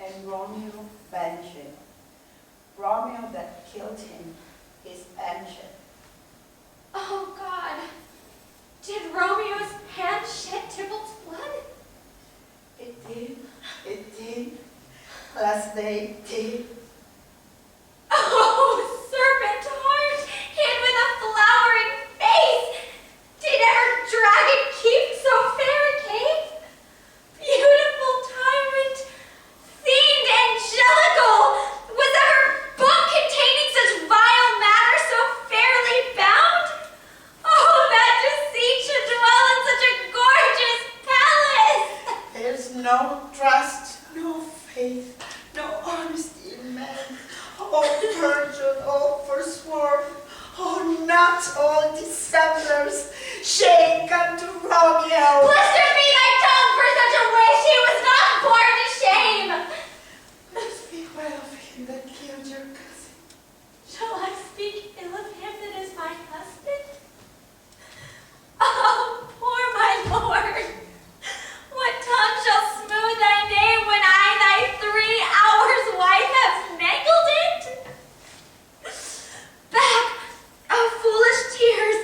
and Romeo banished. Romeo that killed him is banished. Oh, God. Did Romeo's hand shed Tybalt's blood? It did. It did. Last day it did. Oh, serpent heart, hid with a flowering face, did ever dragon keep so fair a cave? Beautiful tyrant, fiend angelical, was ever book containing such vile matter so fairly bound? Oh, that deceit should dwell in such a gorgeous palace! There's no trust, no faith, no honesty in man. All perjured, all forsworn, oh, not all dissemblers. Shame come to Romeo. Blister be thy tongue for such a wish! He was not born to shame! Speak well of him that killed your cousin. Shall I speak ill of him that is my husband? Oh, poor my lord! What tongue shall smooth thy name when I, thy 3 hours wife, have mangled it? Back, oh foolish tears,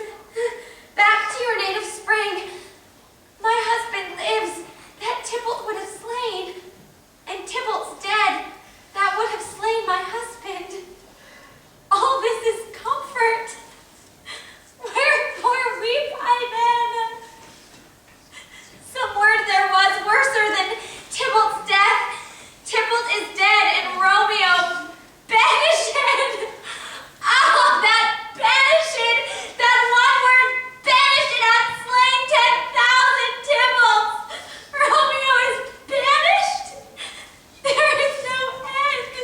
back to your native spring. My husband lives, that Tybalt would have slain, and Tybalt's dead, that would have slain my husband. All this is comfort. Wherefore weep I then? Some word there was worser than Tybalt's death. Tybalt is dead and Romeo banished. Oh, that banished! That one word banished hath slain 10,000 Tybalts. Romeo is banished. There is no end,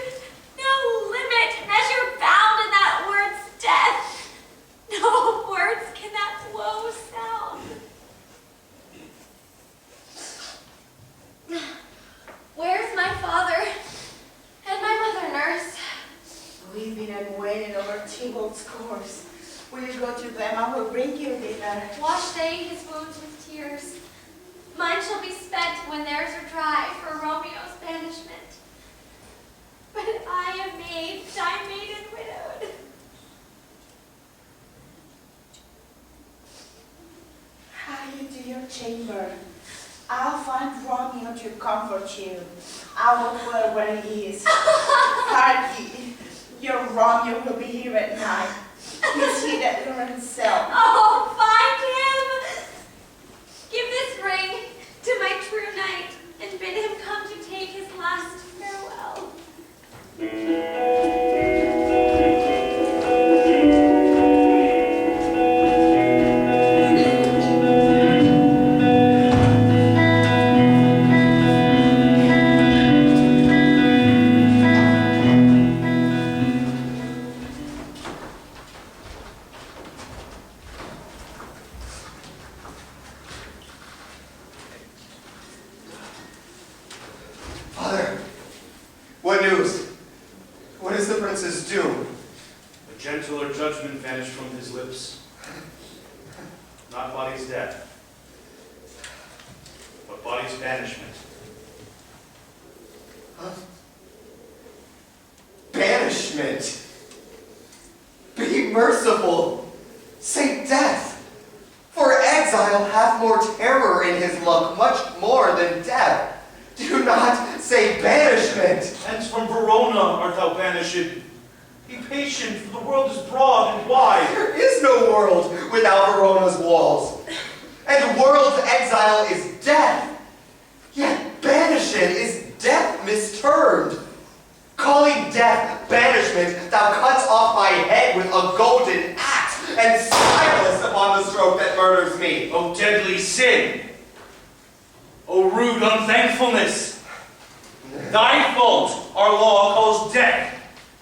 no limit, measure bound in that word's death. No words can that woe sound. Where's my father and my mother, nurse? Weeping and wailing over Tybalt's corpse. Will you go to them? I will bring you dinner. Wash they his wounds with tears. Mine shall be spent when theirs are dry for Romeo's banishment. But I am maid, I maiden widowed. Hie to your chamber. I'll find Romeo to comfort you. I will dwell where he is. Hark ye, your Romeo will be here at night. He's hid at Lauren's cell. Oh, find him! Give this ring to my true knight and bid him come to take his last farewell. Father, what news? What is the prince's doom? A gentler judgment vanished from his lips. Not body's death, but body's banishment. Huh? Banishment. Be merciful. Say death. For exile hath more terror in his luck, much more than death. Do not say banishment. Hence from Verona art thou banished. Be patient, for the world is broad and wide. There is no world without Verona's walls. And world's exile is death. Yet banishment is death misturned. Calling death banishment, thou cuts off my head with a golden axe, and smilest upon the stroke that murders me. O deadly sin! O rude unthankfulness! Thy fault our law calls death,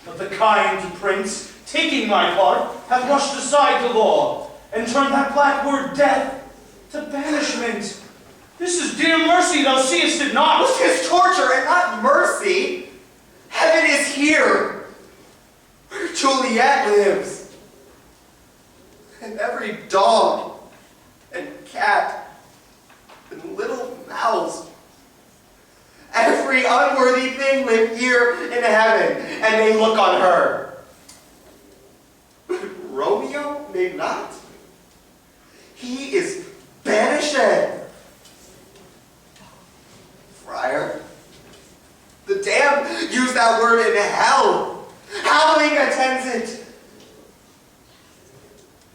but the kind prince, taking my part, hath rushed aside the law, and turned that black word death to banishment. This is dear mercy, thou seest it not. This is torture and not mercy. Heaven is here, where Juliet lives. And every dog and cat and little mouse, every unworthy thing live here in heaven, and they look on her. But Romeo may not. He is banished. Friar, the damned use that word in hell. Howling attends it.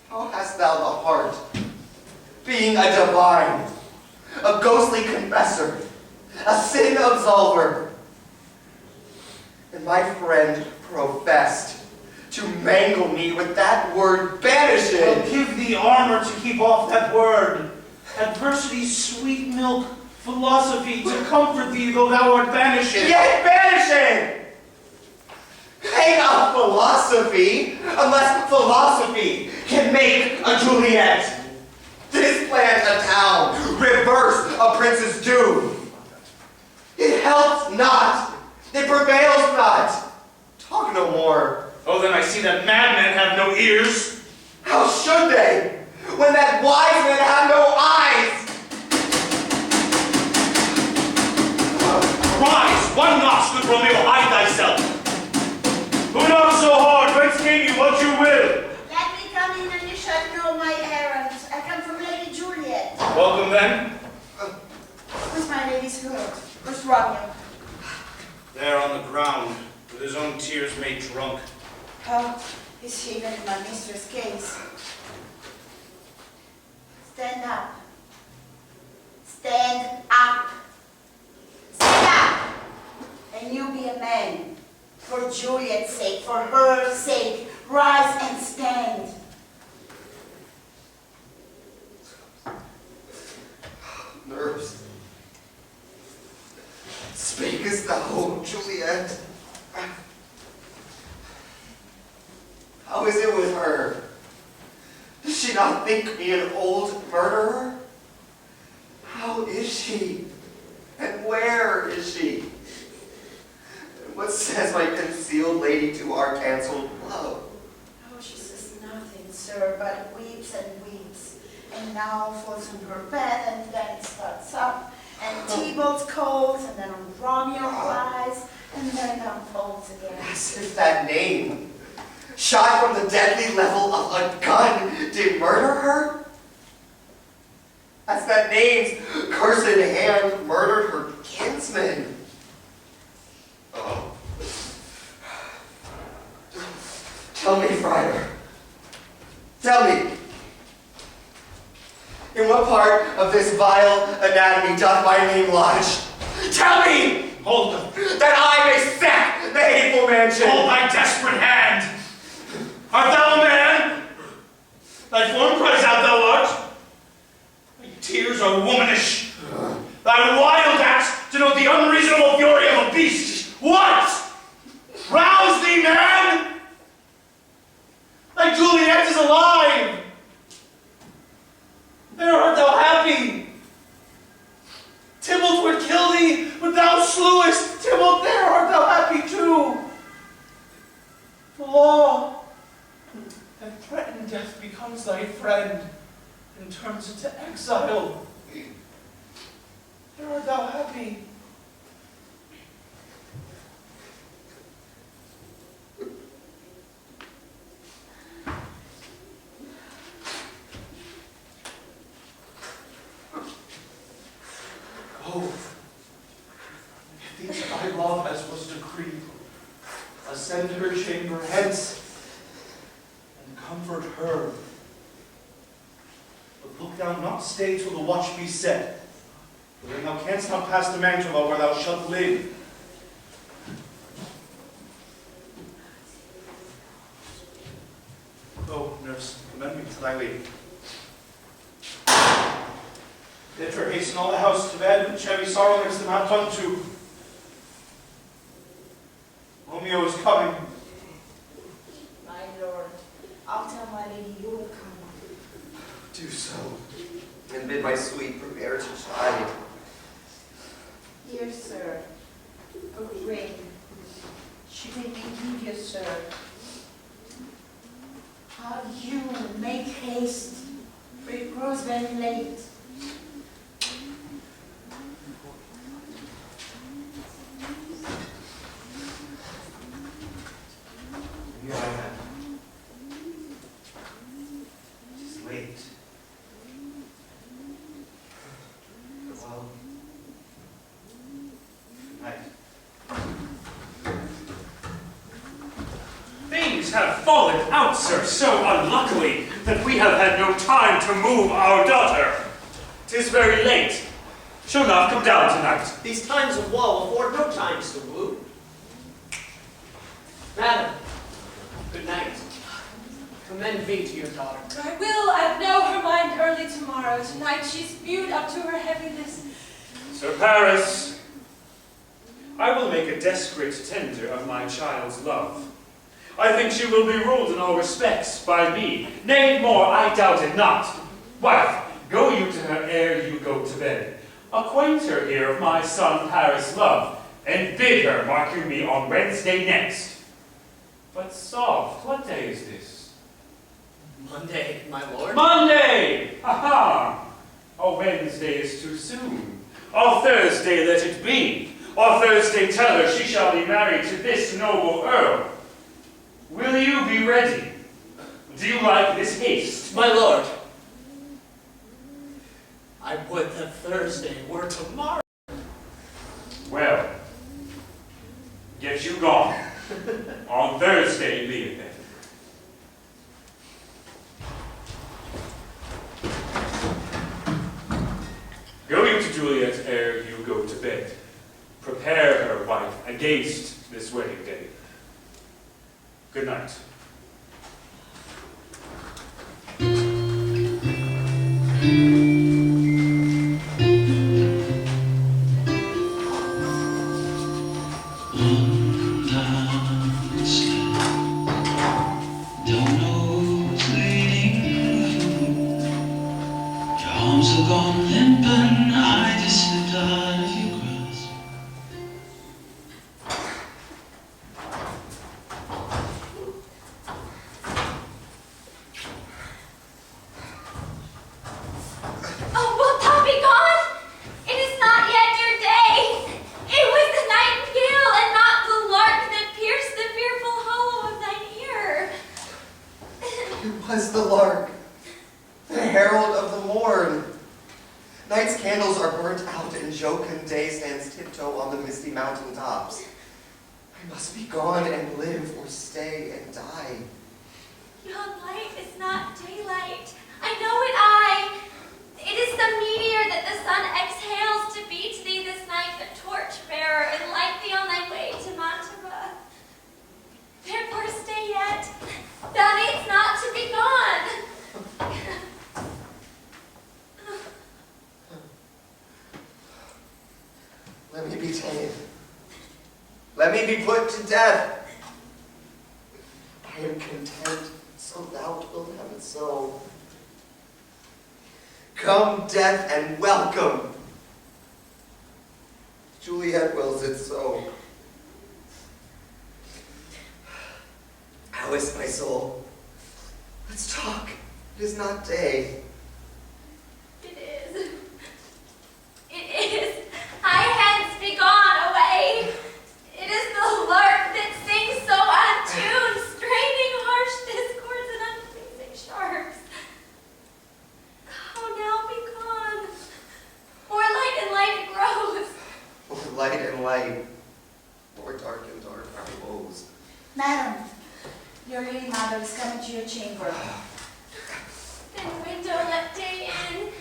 How hast thou the heart, being a divine, a ghostly confessor, a sin absolver, and my friend professed to mangle me with that word banished? I'll give thee armor to keep off that word. Adversity's sweet milk, philosophy to comfort thee, though thou art banished. Yet banished! Hang up philosophy, unless philosophy can make a Juliet. Displant a town, reverse a prince's doom. It helps not, it prevails not. Talk no more. Oh, then I see that madmen have no ears. How should they, when that wise men have no eyes? Rise, one notch, good Romeo, hide thyself. Who knocks so hard? Whence came you? What you will? Let me come in and you shall know my errand. I come from Lady Juliet. Welcome then. Where's my lady's hurt? Where's Romeo? There on the ground, with his own tears made drunk. Oh, he's even in my mistress' case. Stand up. Stand up. Stand up! And you be a man. For Juliet's sake, for her sake, rise and stand. Nerves. Speakest thou, Juliet? How is it with her? Does she not think me an old murderer? How is she? And where is she? And what says my concealed lady to our cancelled love? Oh, she says nothing, sir, but weeps and weeps. And now falls on her bed, and then starts up, and Tybalt's calls, and then on Romeo lies, and then unfolds again. As if that name, shot from the deadly level of a gun, did murder her? As that name's cursed hand murdered her kinsman. Oh. Tell me, Friar. Tell me. In what part of this vile anatomy doth my name lodge? Tell me! Hold them. That I may sack the hateful mansion! Hold thy desperate hand. Art thou a man? Thy form cries out thou art. Thy tears are womanish. Thy wild acts denote the unreasonable fury of a beast. What? Rouse thee, man! Thy Juliet is alive. There art thou happy. Tybalt would kill thee, but thou slewest. Tybalt, there art thou happy too. The law that threatened death becomes thy friend and turns into exile. There art thou happy. Oh, methinks thy love as was decreed. Ascend her chamber hence, and comfort her. But look thou not stay till the watch be set, for then thou canst not pass the Mantova where thou shalt live. Go, nurse, commend me to thy lady. Bid her hasten all the house to bed, which heavy sorrow makes them have done to. Romeo is coming. My lord, I'll tell my lady you will come. Do so. and bid my suite prepare to shine. Dear sir, a ring. She may be grievous, sir. How you make haste, for it grows very late. Here I am. It is late. Well, good night. Things have fallen out, sir, so unluckily that we have had no time to move our daughter. 'Tis very late. She'll not come down tonight. These times of woe afford no times to woo. Madam, good night. Commend me to your daughter. I will know her mind early tomorrow. Tonight she's viewed up to her heaviness. Sir Paris, I will make a desperate tender of my child's love. I think she will be ruled in all respects by me. Nay, more, I doubt it not. Wife, go you to her ere you go to bed. Acquaint her here of my son Paris' love, and bid her mark you me on Wednesday next. But soft, what day is this? Monday, my lord. Monday! Ha-ha! Oh, Wednesday is too soon. On Thursday let it be. On Thursday tell her she shall be married to this noble earl. Will you be ready? Do you like this haste? My lord, I would that Thursday were tomorrow. Well, get you gone. On Thursday be it then. Go you to Juliet ere you go to bed. Prepare her, wife, against this wedding day. Good night. Don't know who's leading who. Your arms are gone limp and I just slipped out of your grasp. Oh, wilt thou be gone? It is not yet your day. It was the nightingale and not the lark that pierced the fearful hollow of thine ear. It was the lark, the herald of the morn. Night's candles are burnt out and jocund day stands tiptoe on the misty mountain tops. I must be gone and live or stay and die. Yon light is not daylight. I know it, It is the meteor that the sun exhales to beat thee this night, the torch-bearer, and light thee on thy way to Montserrat. Therefore stay yet. Thou needst not to be gone. Let me be tamed. Let me be put to death. I am content, so thou wilt have it so. Come, death, and welcome. Juliet wills it so. How is my soul? Let's talk. It is not day. It is. It is. I hence be gone away. It is the lark that sings so untuned, straining harsh discords and unpleasing sharps. Oh, now be gone. More light and light it grows. More light and light, more dark and dark our woes. Madam, your lady mother is coming to your chamber. Then window let day in,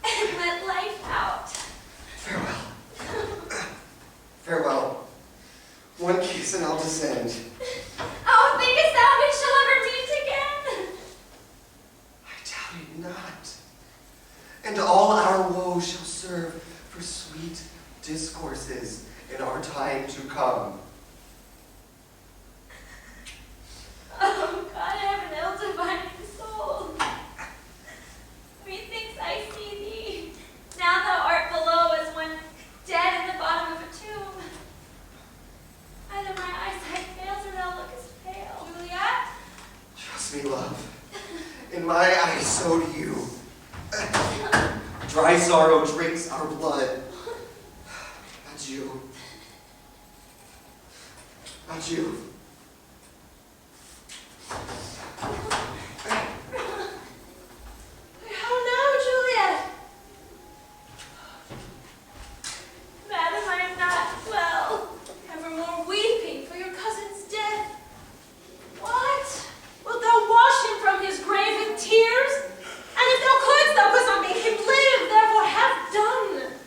and let life out. Farewell. Farewell. One kiss and I'll descend. Oh, thinkest thou we shall ever meet again? I doubt it not. And all our woe shall serve for sweet discourses in our time to come. Oh, God, I have an ill-divining soul. Methinks I so do you. Dry sorrow drinks our blood. Adieu. Adieu. How now, Juliet? Madam, I am not well. Evermore weeping for your cousin's death. What? Wilt thou wash him from his grave with tears? And if thou couldst, thou couldst not make him live, therefore have done.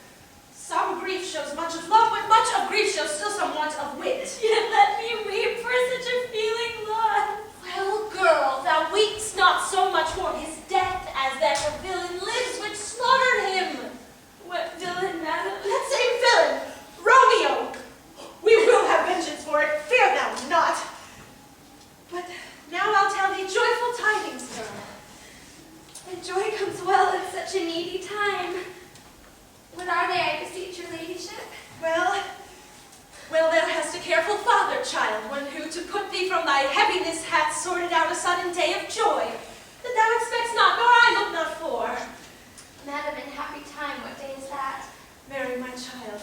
Some grief shows much of love, but much of grief shows still some want of wit. Yet let me weep for such a feeling loss. Well, girl, thou weepst not so much for his death as that the villain lives which slaughtered him. What villain, madam? That same villain, Romeo. We will have vengeance for it, fear thou not. But now I'll tell thee joyful tidings, girl. And joy comes well at such a needy time. What are they, I beseech your ladyship? Well, thou hast a careful father, child, one who, to put thee from thy heaviness, hath sorted out a sudden day of joy, that thou expects not, nor I look not for. Madam, in happy time, what day is that? Mary, my child,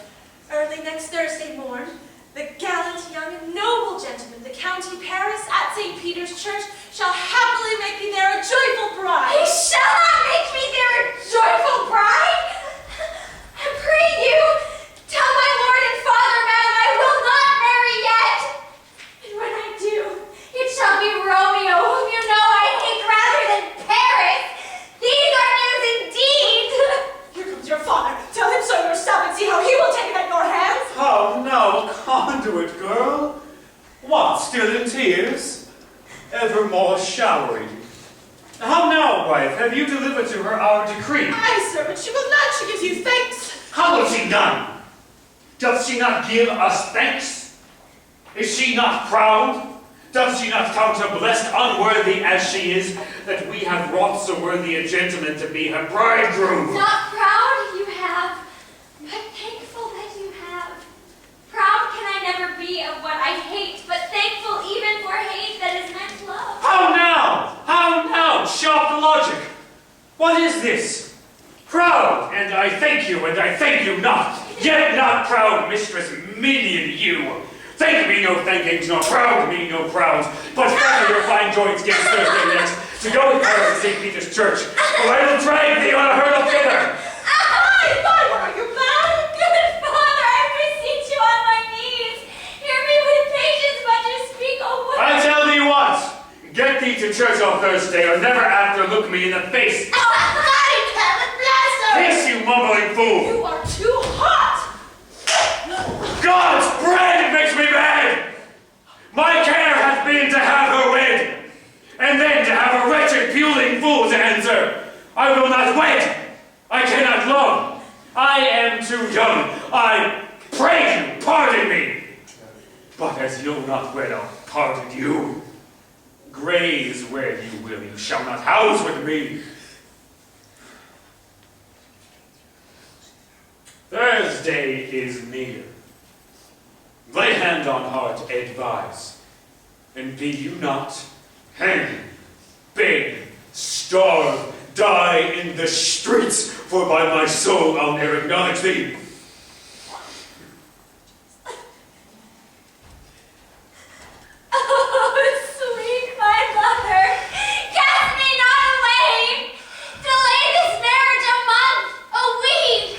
early next Thursday morn, the gallant, young, and noble gentleman, the County Paris, at St. Peter's Church, shall happily make thee there a joyful bride. He shall not make me there a joyful bride! I pray you, tell my lord and father, madam, I will not marry yet! And when I do, it shall be Romeo, whom you know I hate rather than Paris! These are news indeed! Here comes your father. Tell him so yourself and see how he will take it at your hands. How now, conduit girl? What, still in tears? Evermore showering. How now, wife, have you delivered to her our decree? Aye, sir, but she will not. She gives you thanks. How will she none? Doth she not give us thanks? Is she not proud? Doth she not count her blessed, unworthy as she is, that we have wrought so worthy a gentleman to be her bridegroom? Not proud you have, but thankful that you have. Proud can I never be of what I hate, but thankful even for hate that is meant love. How now? How now? Sharp logic. What is this? Proud, and I thank you, and I thank you not. Yet not proud, mistress, minion you. Thank me no thankings, nor proud me no prouds, but feather your fine joints against Thursday next, to go with her to St. Peter's Church, or I will drag thee on a hurdle thither. Aye, father, are you mad? Good father, I beseech you on my knees. Hear me with patience, but to speak a word. I tell thee what, get thee to church on Thursday, or never after look me in the face. Oh, God in heaven bless her! Kiss, you mumbling fool! You are too hot. God's bread makes me mad! My care hath been to have her wed, and then to have a wretched puling fool to answer. I will not wed. I cannot love. I am too young. I pray you, pardon me. But as you'll not wed, I'll pardon you. Graze where you will, you shall not house with me. Thursday is near. Lay hand on heart, advise, and be you not hang, beg, starve, die in the streets, for by my soul I'll ne'er acknowledge thee. Oh, sweet my mother, cast me not away. Delay this marriage a month, a week,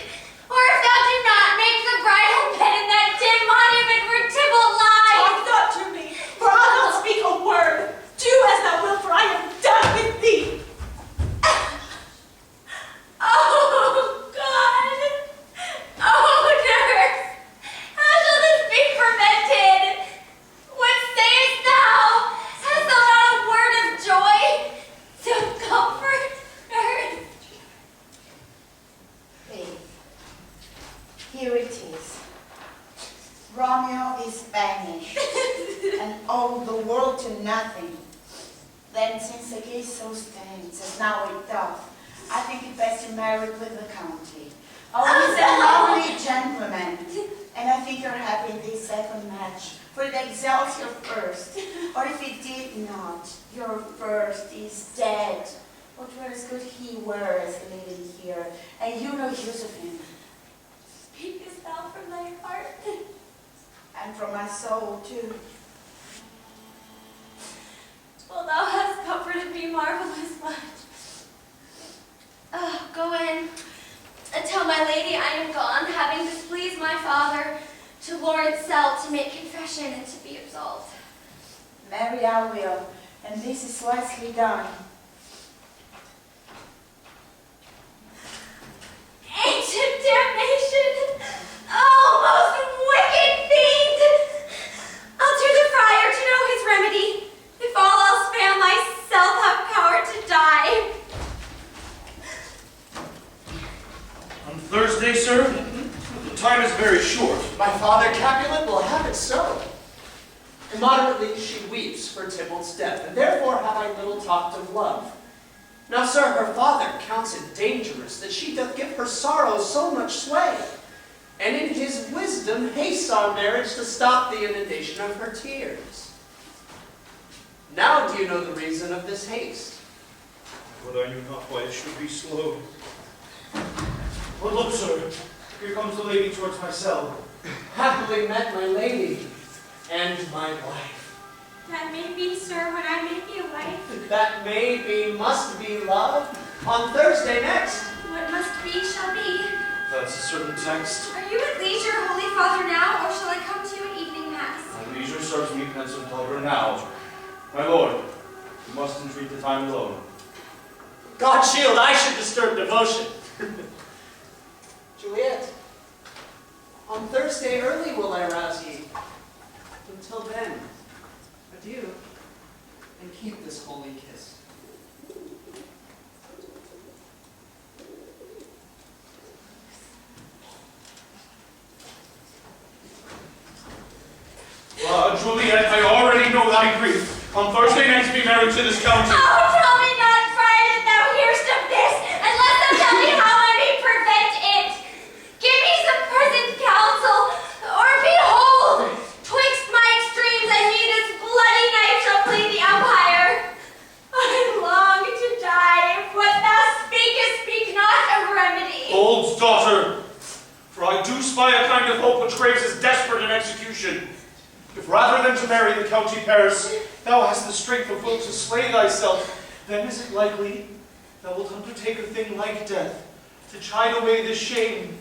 or if thou do not, make the bridal bed in that dim monument where Tybalt lies. Talk not to me, for I'll not speak a word. Do as thou wilt, for I am done with thee. Oh, God. Oh, nurse, how shall this be prevented? What sayest thou? Hast thou not a word of joy? Some comfort, nurse? Faith, here it is. Romeo is banished, and owed the world to nothing. Then, since the case so stands, as now it doth, I think it best to marry with the county. Oh, he's a lovely gentleman, and I think you're happy in this second match, for it exalts your first. Or if it did not, your first is dead. But whereas good he were as a lady here, and you no use of him. Speakest thou from thy heart? And from my soul too. Well, thou hast comforted me marvelous much. Go in and tell my lady I am gone, having displeased my father, to Lawrence cell to make confession and to be absolved. Marry I will, and this is wisely done. Ancient damnation! Oh, most wicked fiend! I'll to the friar to know his remedy, if all else fail myself have power to die. On Thursday, sir? The time is very short. My father Capulet will have it so. Immoderately she weeps for Tybalt's death, and therefore have I little talked of love. Now, sir, her father counts it dangerous that she doth give her sorrow so much sway, and in his wisdom hastes our marriage to stop the inundation of her tears. Now do you know the reason of this haste? But I knew not why it should be slow. But look, sir, here comes the lady towards my cell. Happily met my lady and my wife. That may be, sir, when I may be a wife. That may be, must be love. On Thursday next. What must be shall be. That's a certain text. Are you at leisure, Holy Father, now, or shall I come to you at evening mass? My leisure serves me, pensive pilgrim, now. My lord, you must entreat the time alone. God shield, I should disturb devotion. Juliet, on Thursday early will I rouse ye. Until then, adieu, and keep this holy kiss. Juliet, I already know thy grief. On Thursday next be married to this county. Oh, tell me not, friar, that thou hearest of this, unless thou tell me how I may prevent it. Give me some present counsel, or behold, twixt my extremes and me this bloody knife shall plead the umpire. I long to die, if what thou speakest speak not of remedy. Old daughter, for I do spy a kind of hope which craves as desperate in execution. If rather than to marry the county Paris, thou hast the strength of will to slay thyself, then is it likely thou wilt undertake a thing like death, to chide away this shame.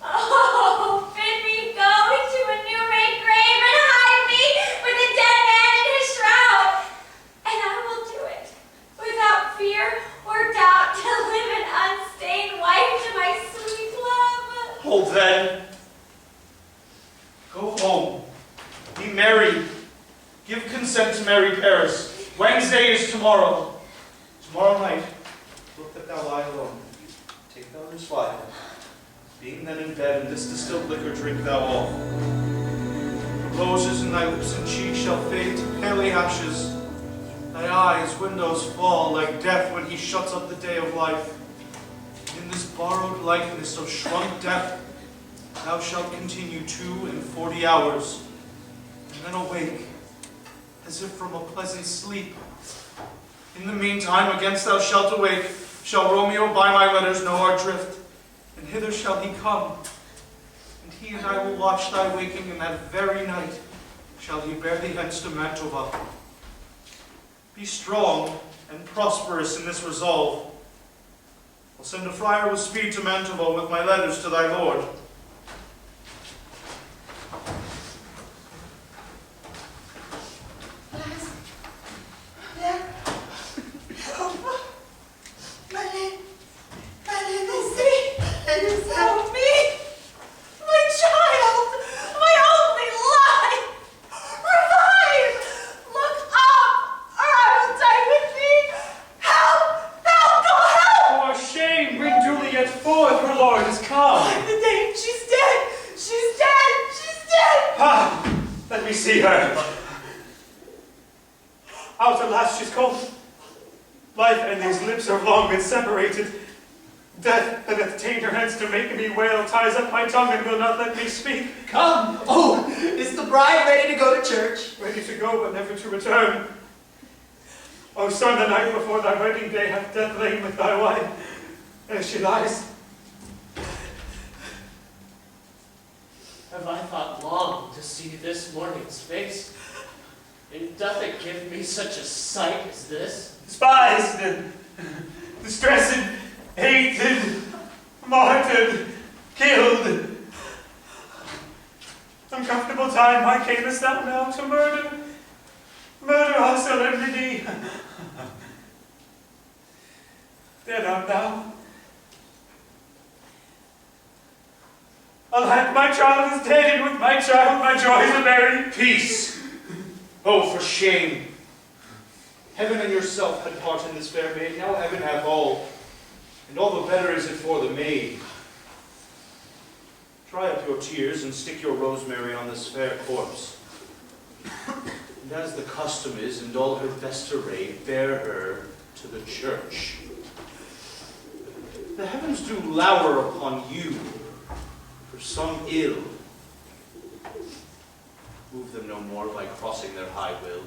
Oh, bid me go to a new-made grave and hide me with the dead man in his shroud, and I will do it, without fear or doubt, to live an unstained wife to my sweet love. Hold then. Go home. Be married. Give consent to marry Paris. Wednesday is tomorrow. Tomorrow night, look that thou lie alone. Take thou this fire. Being then in bed, and this distilled liquor drink thou all. The roses in thy lips and cheeks shall fade to paly ashes. Thy eyes, windows fall like death when he shuts up the day of life. In this borrowed likeness of shrunk death, thou shalt continue 42 hours, and then awake, as if from a pleasant sleep. In the meantime, against thou shalt awake, shall Romeo by my letters know our drift, and hither shall he come. And he and I will watch thy waking, and that very night shall he bear thee hence to Mantova. Be strong and prosperous in this resolve. I'll send a friar with speed to Mantova with my letters to thy lord. Separated. Death that hath tamed her hence to make me wail ties up my tongue and will not let me speak. Come! Oh, is the bride ready to go to church? Ready to go, but never to return. O son, the night before thy wedding day hath death lain with thy wife, as she lies. Have I thought long to see this morning's face? And doth it give me such a sight as this? Despised and distressed, hated, martyred, killed. Uncomfortable time, why camest thou now to murder our solemnity? Dead art thou. Alack, my child is dead, and with my child my joys are buried. Peace! Oh, for shame! Heaven and yourself had part in this fair maid, now heaven hath all, and all the better is it for the maid. Dry up your tears and stick your rosemary on this fair corpse. And as the custom is, in all her best array, bear her to the church. The heavens do lower upon you for some ill. Move them no more by crossing their high will.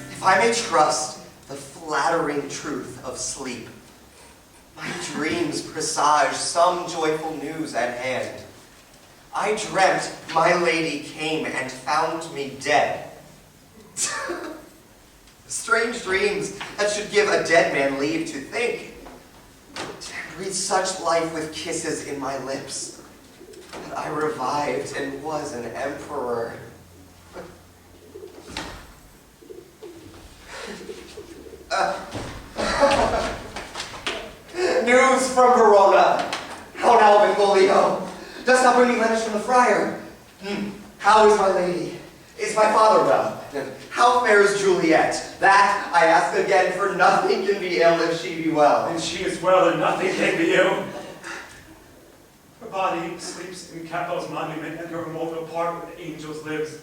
If I may trust the flattering truth of sleep, my dreams presage some joyful news at hand. I dreamt my lady came and found me dead. Strange dreams that should give a dead man leave to think. To breathe such life with kisses in my lips, that I revived and was an emperor. News from Verona. How now, Benvolio? Dost thou bring me letters from the friar? How is my lady? Is my father well? And how fares Juliet? That I ask again, for nothing can be ill if she be well. And she is well, and nothing can be ill. Her body sleeps in Capel's monument, and her immortal part with angels lives.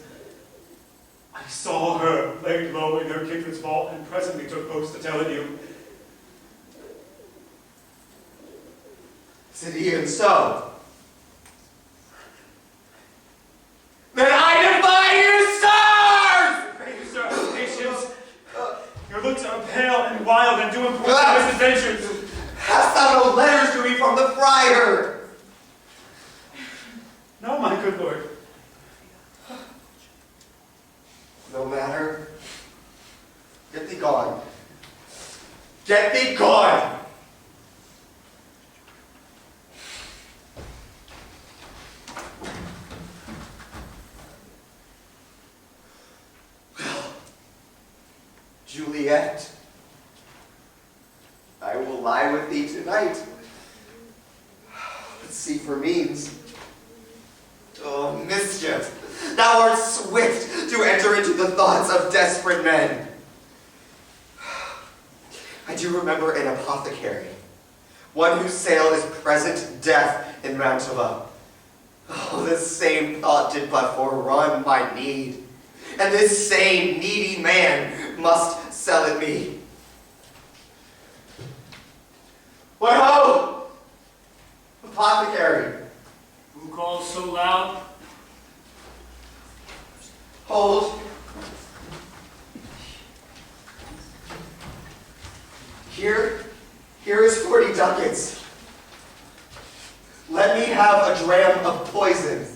I saw her laid low in her kitchen's vault, and presently took post to tell it you. Is it even so? Then I defy you, sirs! Pray you, sir, have patience. Your looks are pale and wild, and do import misadventures. Hast thou no letters to me from the friar? No, my good lord. No matter. Get thee gone. Get thee gone! Well, Juliet, I will lie with thee tonight. Let's see for means. Oh, mischief! Thou art swift to enter into the thoughts of desperate men. I do remember an apothecary, one whose sale is present death in Mantova. Oh, this same thought did but forerun my need, and this same needy man must sell it me. What ho! Apothecary! Who calls so loud? Hold. Here is 40 ducats. Let me have a dram of poison,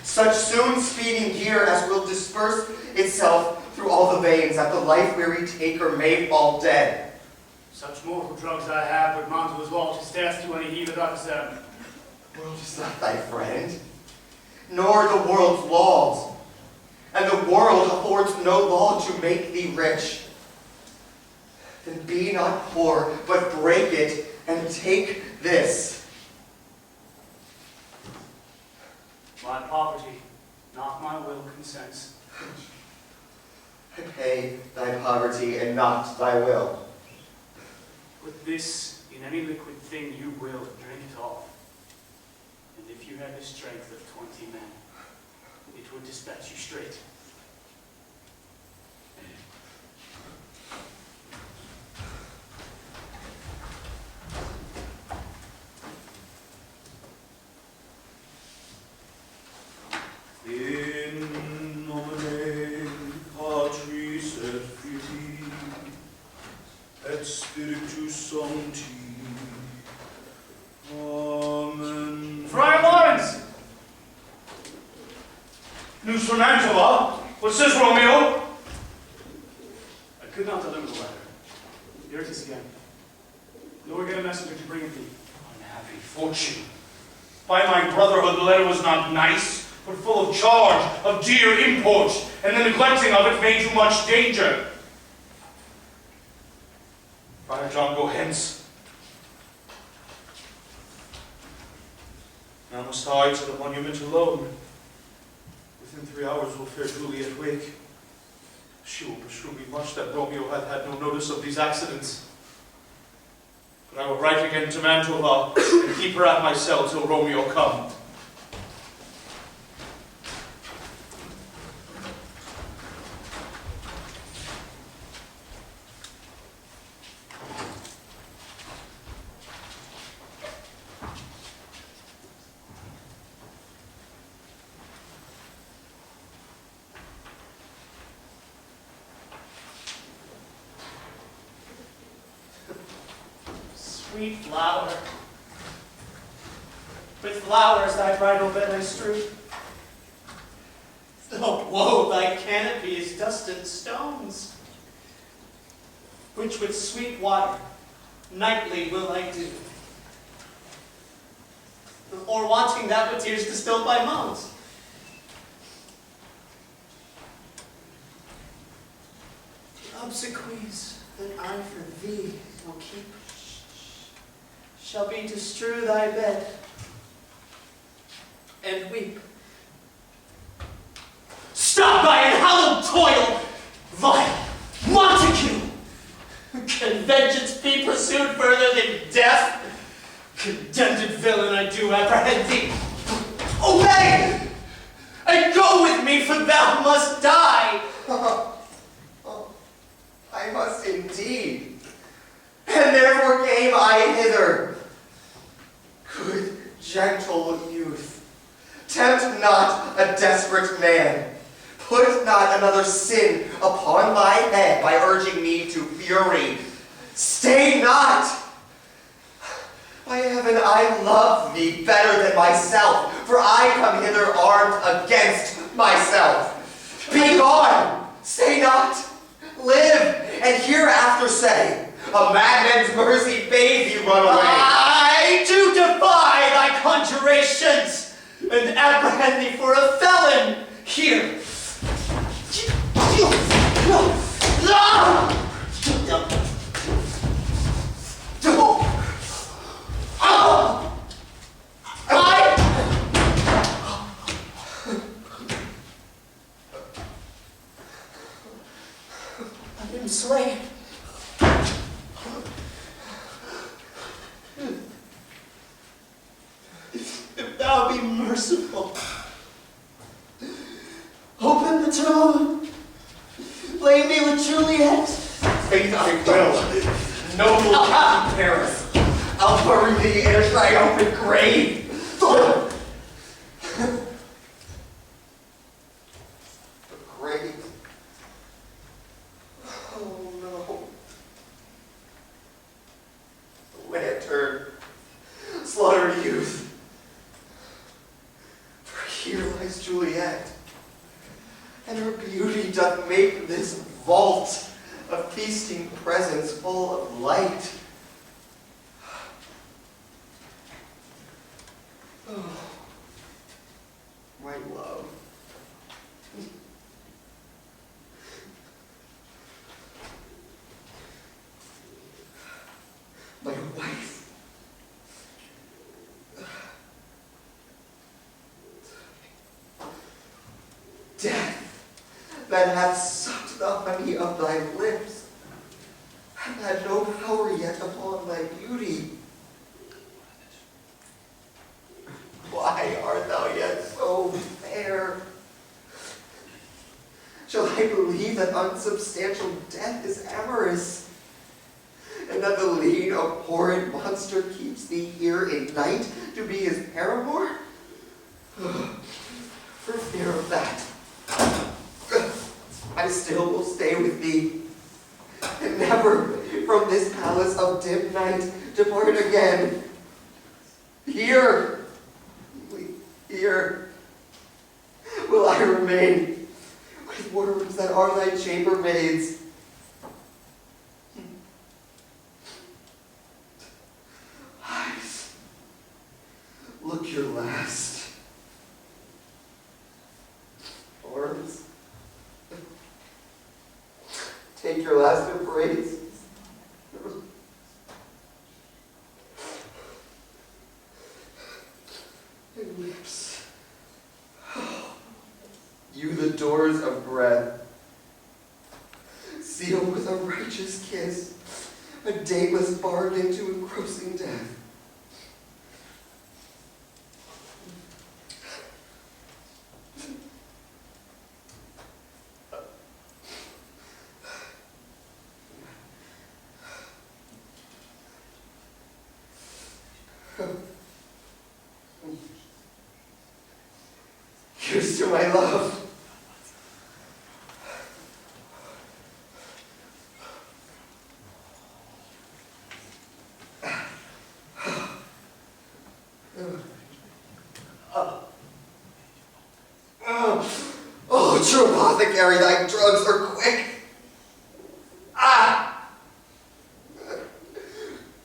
such soon speeding gear as will disperse itself through all the veins, that the life-weary taker may fall dead. Such mortal drugs I have, but Montague's wall to death to any he that utters them. The world is not thy friend, nor the world's laws. And the world affords no law to make thee rich. Then be not poor, but break it, and take this. My poverty, not my will, consents. I pay thy poverty and not thy will. Put this in any liquid thing you will and drink it off. And if you had the strength of 20 men, it would dispatch you straight. In nomine Patris et Filii et Spiritus Sancti. Amen. Friar Lawrence! News from Angela? What says Romeo? I could not deliver the letter. Here it is again. Nor get a messenger to bring it thee. Unhappy fortune. By my brotherhood, the letter was not nice, but full of charge, of dear import, and the neglecting of it made too much danger. Friar John, go hence. Now must I to the monument alone. Within 3 hours will fair Juliet wake. She will beshrew me much that Romeo hath had no notice of these accidents. But I will write again to Mantova, and keep her at my cell till Romeo come. Sweet flower, with flowers thy bridal bed I strew. Oh, woe, thy canopy is dust and stones, which with sweet water nightly will I do. Or wanting that with tears distilled by moans. The obsequies that I for thee will keep shall be to strew thy bed and weep. Stop thy unhallowed toil, vile Montague! Can vengeance be pursued further than death? Condemned villain, I do apprehend thee. Obey! And go with me, for thou must die! I must indeed. And therefore came I hither. Good, gentle youth, tempt not a desperate man. Put not another sin upon thy head by urging me to fury. Stay not. By heaven, I love thee better than myself, for I come hither armed against myself. Be gone, say not, live, and hereafter say, a madman's mercy bade thee run away. I do defy thy conjurations, and apprehend thee for a felon here. I am slain. If thou be merciful, open the tomb. Lay me with Juliet. Faith I will. Noble King Paris, I'll bury thee in a triumphant grave. The grave. Oh no. The lantern. Slaughtered youth. For here lies Juliet, and her beauty doth make this vault a feasting presence full of light. Oh, my love. My wife. Death that hath sucked The honey of thy lips hath had no power yet upon thy beauty. Why art thou yet so fair? Shall I believe that unsubstantial death is amorous, and that the lean, abhorrent monster keeps thee here in night to be his paramour? For fear of that, I still will stay with thee, and never from this palace of dim night depart again. Here will I remain with worms that are thy chambermaids. Eyes, look your last. Arms, take your last embrace. And lips, you the doors of breath, sealed with a righteous kiss, a dateless bargain to engrossing death. Here's to my love. Oh, true apothecary, thy drugs are quick.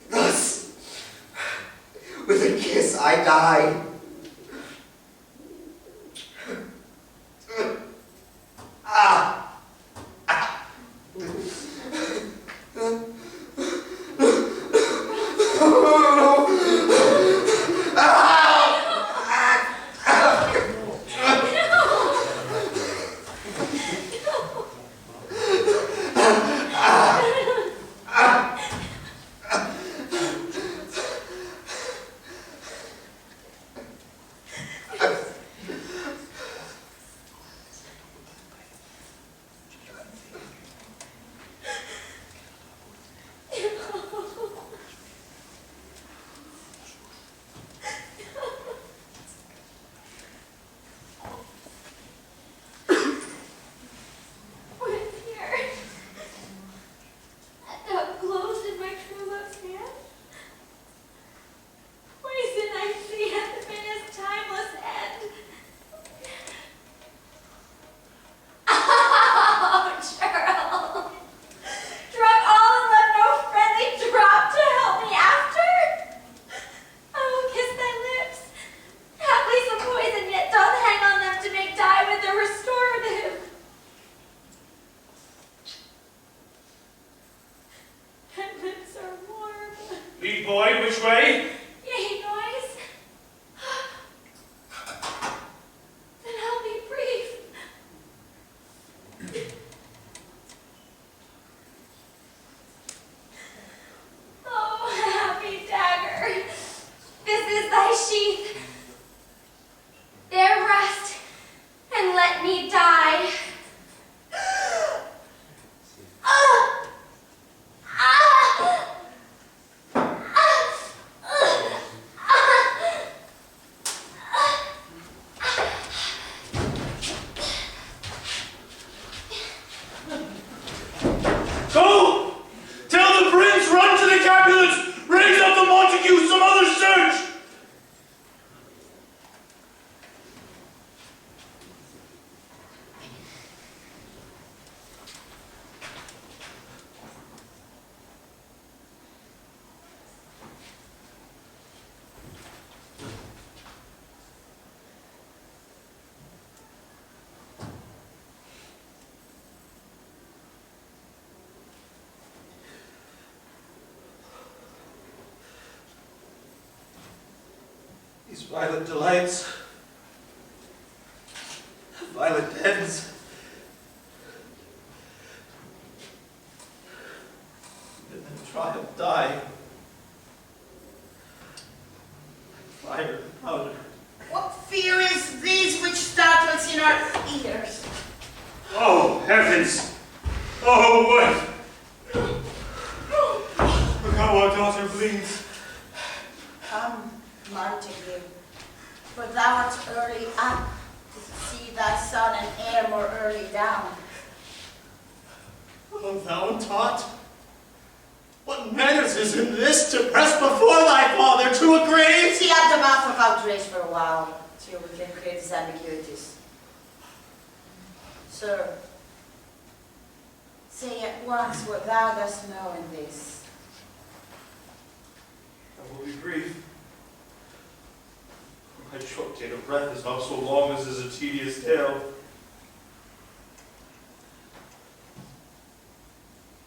Thus, with a kiss I die. Boy, which way? Yea, noise. Then I'll be brief. Oh, happy dagger, this is thy sheath. There rest, and let me die. Go! Tell the prince, run to the Capulets! Raise up the Montague, some other search! These violet delights, violet dens, heavens! Oh, what? Look how our daughter bleeds. Come, Montague, for thou art early up to see thy son and heir more early down. O thou untaught, what manners is in this to press before thy father to a grave? See at the mouth of outrage for a while, till we can clear these ambiguities. Sir, say at once what thou dost know in this. I will be brief. My short date of breath is not so long as is a tedious tale.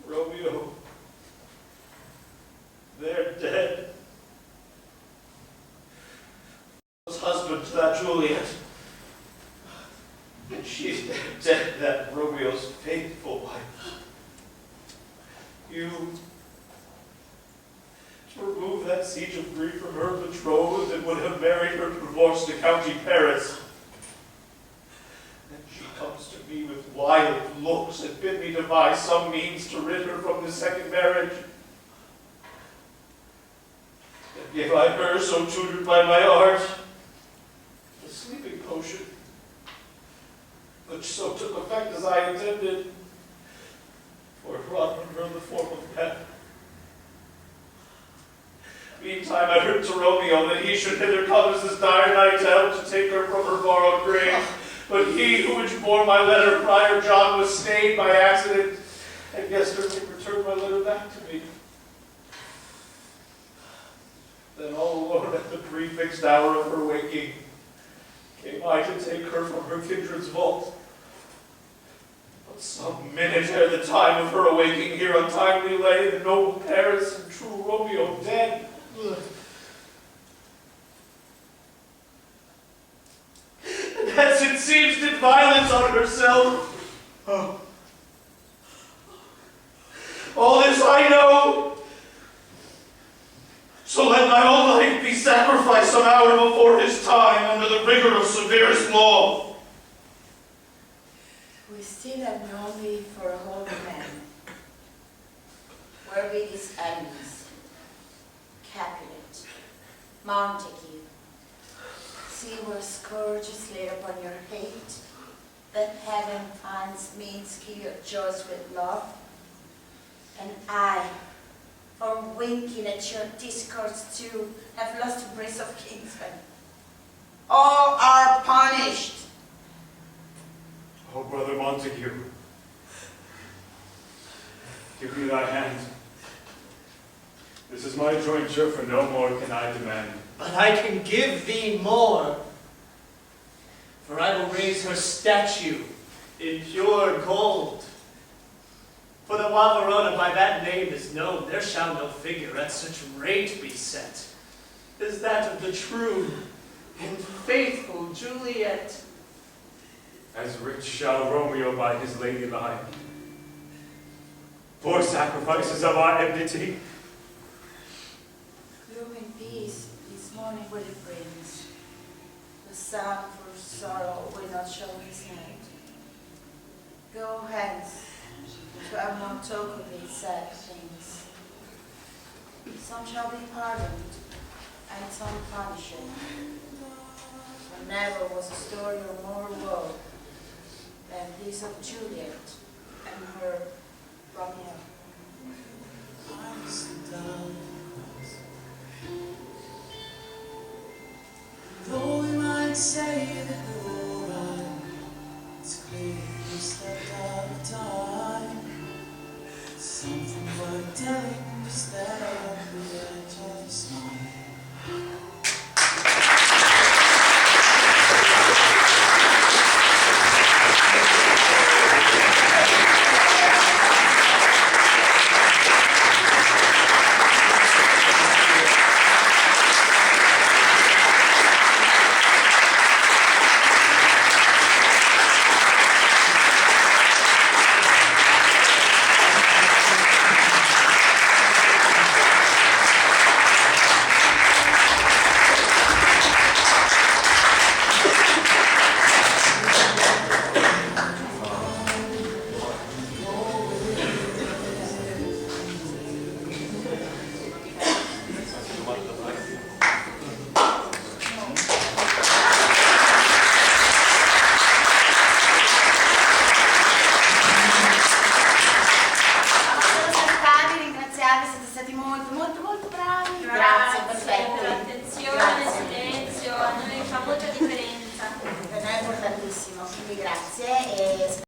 Romeo, they're dead. Was husband to that Juliet. And she's dead, that Romeo's faithful wife. You, to remove that siege of grief from her betrothed and would have married her divorced to County Paris. And she comes to me with wild looks and bid me devise some means to rid her from the second marriage. And gave I her, so tutored by my art, the sleeping potion, which so took effect as I intended, for it wrought on her the form of death. Meantime, I heard to Romeo that he should hither come as this dire night out to take her from her borrowed grave. But he who which bore my letter prior John was stayed by accident, and yesterday returned my letter back to me. Then all alone at the prefixed hour of her waking, came I to take her from her kindred's vault. But some minute ere the time of her awaking here untimely lay the noble Paris and true Romeo dead. And hence it seems did violence on herself. Oh. All this I know. So let my own life be sacrificed some hour before his time under the rigor of severest law. We still have known thee for a holy man. Where be these enemies? Capulet, Montague, see where scourge is laid upon your hate, that heaven finds means to give your joys with love, and I, for winking at your discords too, have lost the brace of kinsmen. All are punished. Oh, brother Montague, give me thy hand. This is my jointure, for no more can I demand. But I can give thee more. For I will raise her statue in pure gold. For the while Verona by that name is known, there shall no figure at such rate be set as that of the true and faithful Juliet. As rich shall Romeo by his lady lie. Poor sacrifices of our enmity. Gloom in peace, this morning what it brings. The sun for sorrow will not show his head. Go hence, to have no talk of these sad things. Some shall be pardoned, and some punished. For never was a story of more woe than this of Juliet and her Romeo. Though we might say that you're right, it's clear you stepped out of time. Something worth telling is that at the edge of a smile. ringraziare, siete stati molto bravi. Grazie, perfetto. per l'attenzione, Grazie. il silenzio, a noi fa molta differenza. Per noi è importantissimo, quindi grazie. E